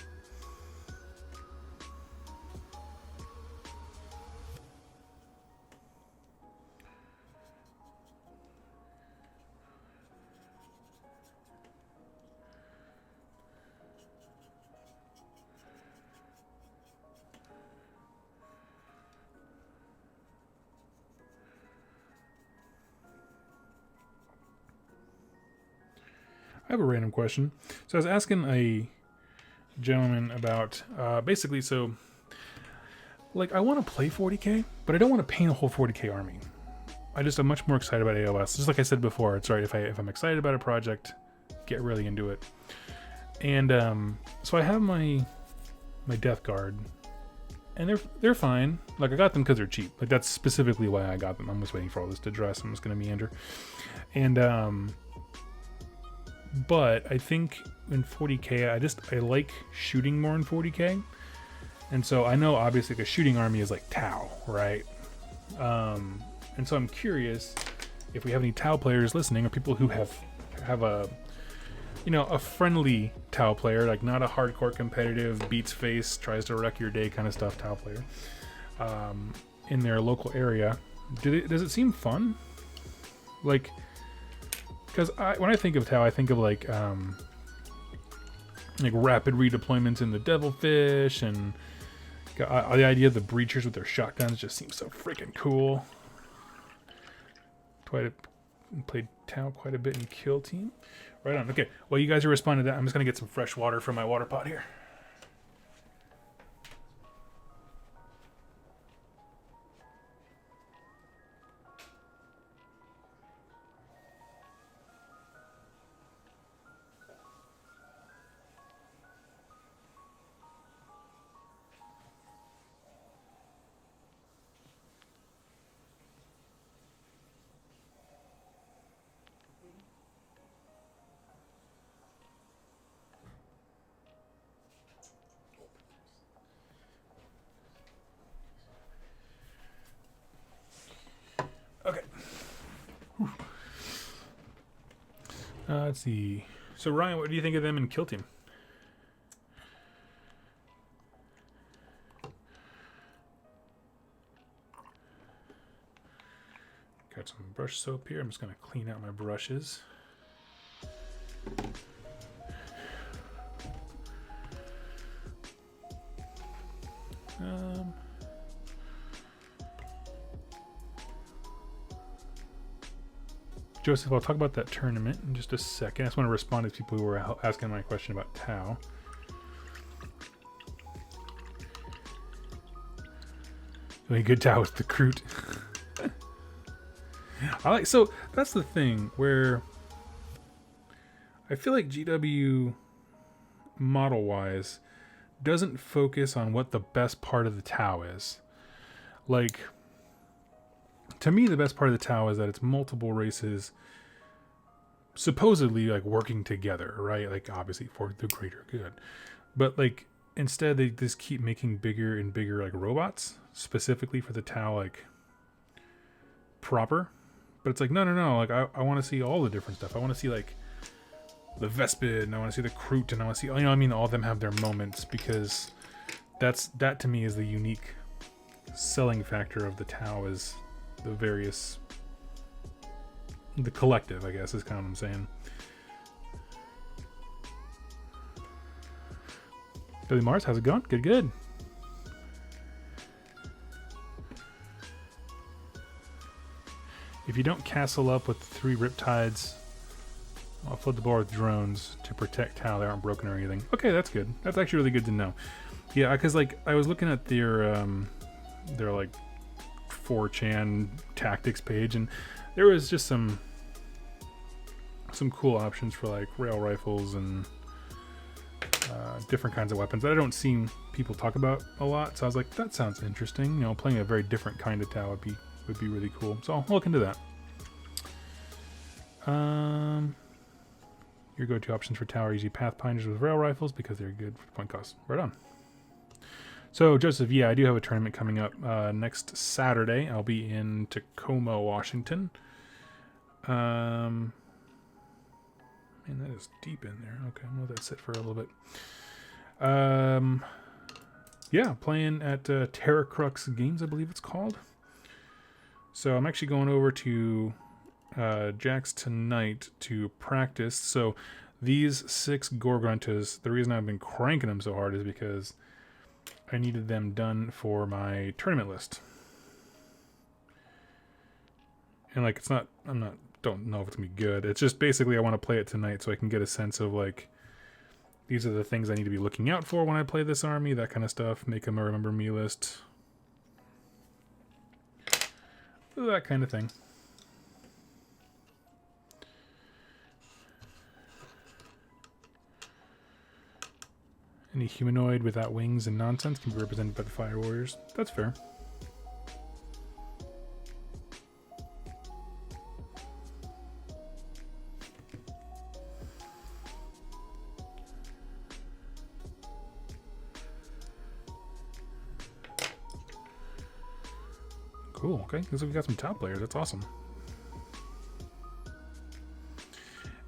I have a random question. So I was asking a gentleman about basically, so like I want to play 40k, but I don't want to paint a whole 40k army. I'm much more excited about AOS. Just like I said before, it's right if I'm excited about a project, get really into it. And so I have my Death Guard, and they're fine. Like I got them because they're cheap. Like that's specifically why I got them. I'm just waiting for all this to dress. I'm just gonna meander. And but I think in 40k, I like shooting more in 40k. And so I know obviously the shooting army is like Tau, right? And so I'm curious if we have any Tau players listening, or people who have a, a friendly Tau player, like not a hardcore competitive, beats face, tries to wreck your day kind of stuff Tau player, in their local area. Does it seem fun? Like, because when I think of Tau, I think of like rapid redeployments in the Devilfish, and the idea of the breachers with their shotguns just seems so freaking cool. Played Tau quite a bit in Kill Team. Right on. Okay, well, you guys are responding to that. I'm just going to get some fresh water from my water pot here. Okay. Let's see. So Ryan, what do you think of them in Kill Team? Got some brush soap here. I'm just going to clean out my brushes. Joseph, I'll talk about that tournament in just a second. I just want to respond to people who were asking my question about Tau. The only good Tau is the Kroot. So that's the thing where I feel like GW model-wise, doesn't focus on what the best part of the Tau is. Like, to me, the best part of the Tau is that it's multiple races supposedly like working together, right? Like obviously for the greater good. But like instead they just keep making bigger and bigger like robots specifically for the Tau like proper. But it's like no. Like I want to see all the different stuff. I want to see like the Vespid, and I want to see the Kroot, and I want to see, I mean, all of them have their moments, because that to me is the unique selling factor of the Tau, is the collective, I guess, is kind of what I'm saying. Billy Mars, how's it going? Good. If you don't castle up with 3 Riptides, I'll flood the board with drones to protect Tau. They aren't broken or anything. Okay, that's good. That's actually really good to know. Yeah, because like I was looking at their like 4chan tactics page, and there was just some cool options for like rail rifles and different kinds of weapons that I don't see people talk about a lot. So I was like, that sounds interesting. You know, playing a very different kind of Tau would be really cool. So I'll look into that. Your go-to options for Tau are easy Pathfinders with rail rifles because they're good for point cost. Right on. So, Joseph, yeah, I do have a tournament coming up next Saturday. I'll be in Tacoma, Washington. Man, that is deep in there. Okay, I'm going to let that sit for a little bit. Yeah, playing at Terra Crux Games, I believe it's called. So I'm actually going over to Jack's tonight to practice. So these 6 Gorgontas, the reason I've been cranking them so hard is because I needed them done for my tournament list. And like, don't know if it's gonna be good. It's just basically I want to play it tonight so I can get a sense of like, these are the things I need to be looking out for when I play this army, that kind of stuff. Make them a remember me list. That kind of thing. Any humanoid without wings and nonsense can be represented by the Fire Warriors. That's fair. Cool, okay. Looks like we got some top players. That's awesome.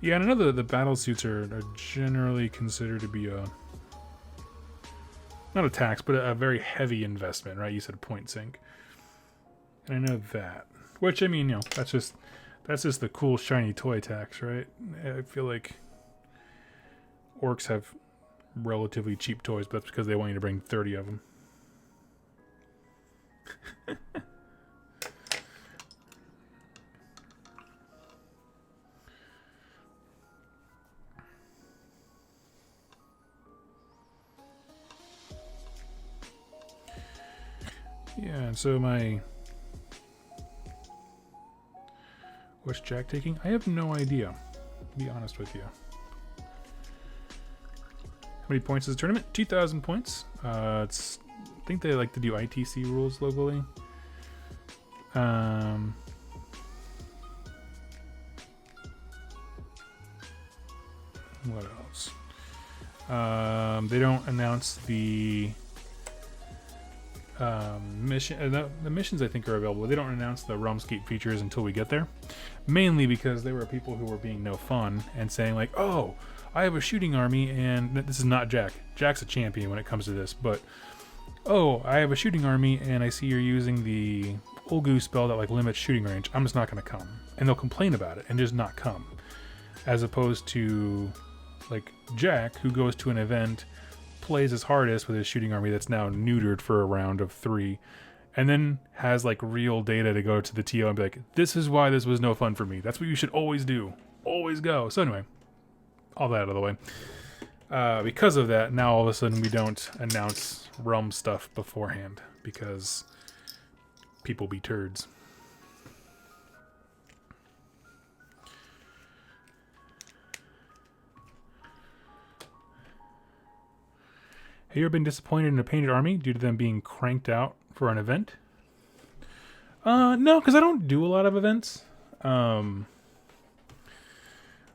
Yeah, and I know the battle suits are generally considered to be not a tax, but a very heavy investment, right? You said point sink. And I know that. Which, I mean, you know, that's just the cool shiny toy tax, right? I feel like orcs have relatively cheap toys, but that's because they want you to bring 30 of them. Yeah, so what's Jack taking? I have no idea, to be honest with you. How many points is the tournament? 2,000 points. I think they like to do ITC rules locally. What else? They don't announce the mission. The missions I think are available. They don't announce the Realmscape features until we get there, mainly because there were people who were being no fun and saying like, "Oh, I have a shooting army," and this is not Jack. Jack's a champion when it comes to this, but oh, I have a shooting army and I see you're using the Ulgu spell that like limits shooting range. I'm just not going to come, and they'll complain about it and just not come, as opposed to like Jack, who goes to an event, plays his hardest with his shooting army that's now neutered for a round of 3, and then has like real data to go to the TO and be like, this is why this was no fun for me. That's what you should always do. Always go. So anyway, all that out of the way. Because of that, now all of a sudden we don't announce Realm stuff beforehand because people be turds. Have you ever been disappointed in a painted army due to them being cranked out for an event? No, because I don't do a lot of events.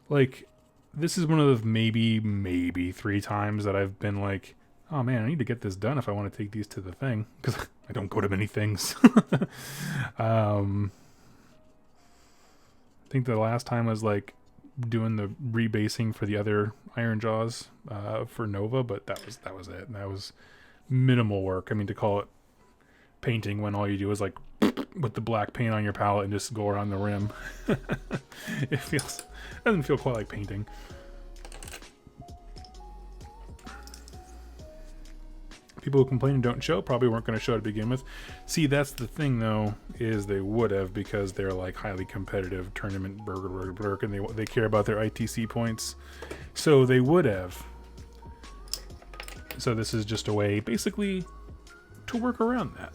Like, this is one of the maybe 3 times that I've been like, oh man, I need to get this done if I want to take these to the thing, because I don't go to many things. I think the last time was like doing the rebasing for the other Ironjawz for Nova, but that was it. And that was minimal work. I mean, to call it painting when all you do is like with the black paint on your palette and just go around the rim. It doesn't feel quite like painting. People who complain and don't show probably weren't going to show to begin with. See, that's the thing though, is they would have, because they're like highly competitive tournament and they care about their ITC points. So they would have. So this is just a way basically to work around that.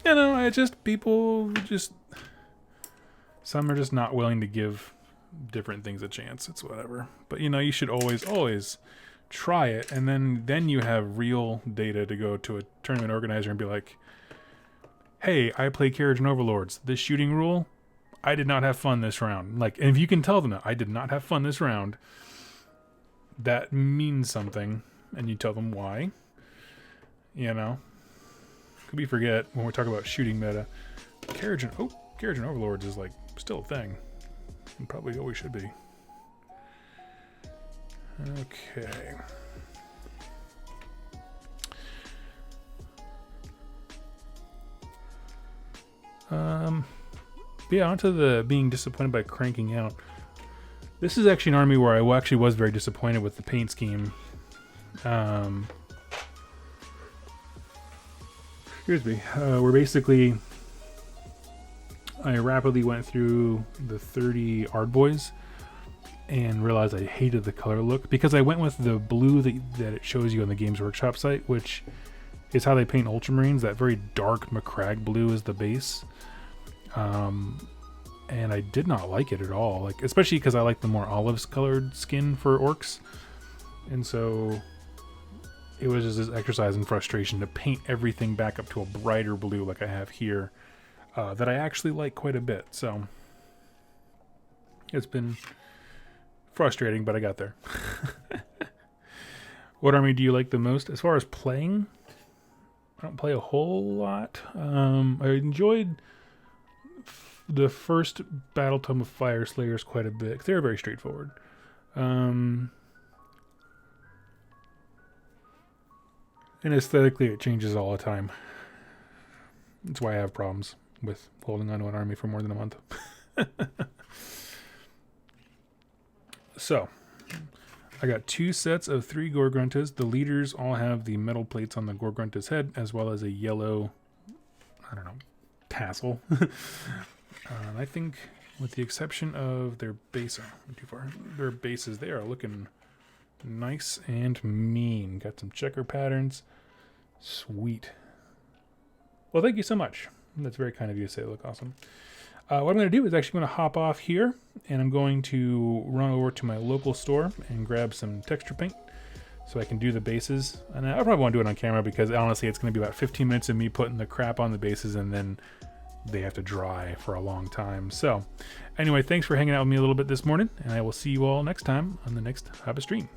You know, some are just not willing to give different things a chance. It's whatever. But you know, you should always try it, and then you have real data to go to a tournament organizer and be like, hey, I play Carriage and Overlords. This shooting rule, I did not have fun this round. Like, and if you can tell them that I did not have fun this round, that means something, and you tell them why. You know, could we forget when we talk about shooting meta, Carriage and Overlords is like still a thing, and probably always should be. Okay. Yeah, onto the being disappointed by cranking out. This is actually an army where I actually was very disappointed with the paint scheme. Excuse me. Where basically I rapidly went through the 30 Ardboys and realized I hated the color look, because I went with the blue that it shows you on the Games Workshop site, which is how they paint Ultramarines. That very dark Macragge blue is the base. And I did not like it at all, like, especially because I like the more olives colored skin for orcs. And so it was just this exercise in frustration to paint everything back up to a brighter blue like I have here, that I actually like quite a bit. So it's been frustrating, but I got there. What army do you like the most? As far as playing, I don't play a whole lot. I enjoyed the first Battle Tome of Fire Slayers quite a bit, 'cause they were very straightforward. And aesthetically it changes all the time. That's why I have problems with holding onto an army for more than a month. So, I got 2 sets of 3 Gorgruntas. The leaders all have the metal plates on the Gorgrunta's head, as well as a yellow, I don't know, tassel. I think, with the exception of their base, too far. Their bases, they are looking nice and mean. Got some checker patterns. Sweet. Well, thank you so much. That's very kind of you to say they look awesome. What I'm going to do is actually going to hop off here, and I'm going to run over to my local store and grab some texture paint so I can do the bases. And I probably won't do it on camera, because honestly it's going to be about 15 minutes of me putting the crap on the bases, and then they have to dry for a long time. So anyway, thanks for hanging out with me a little bit this morning, and I will see you all next time on the next Hobby stream.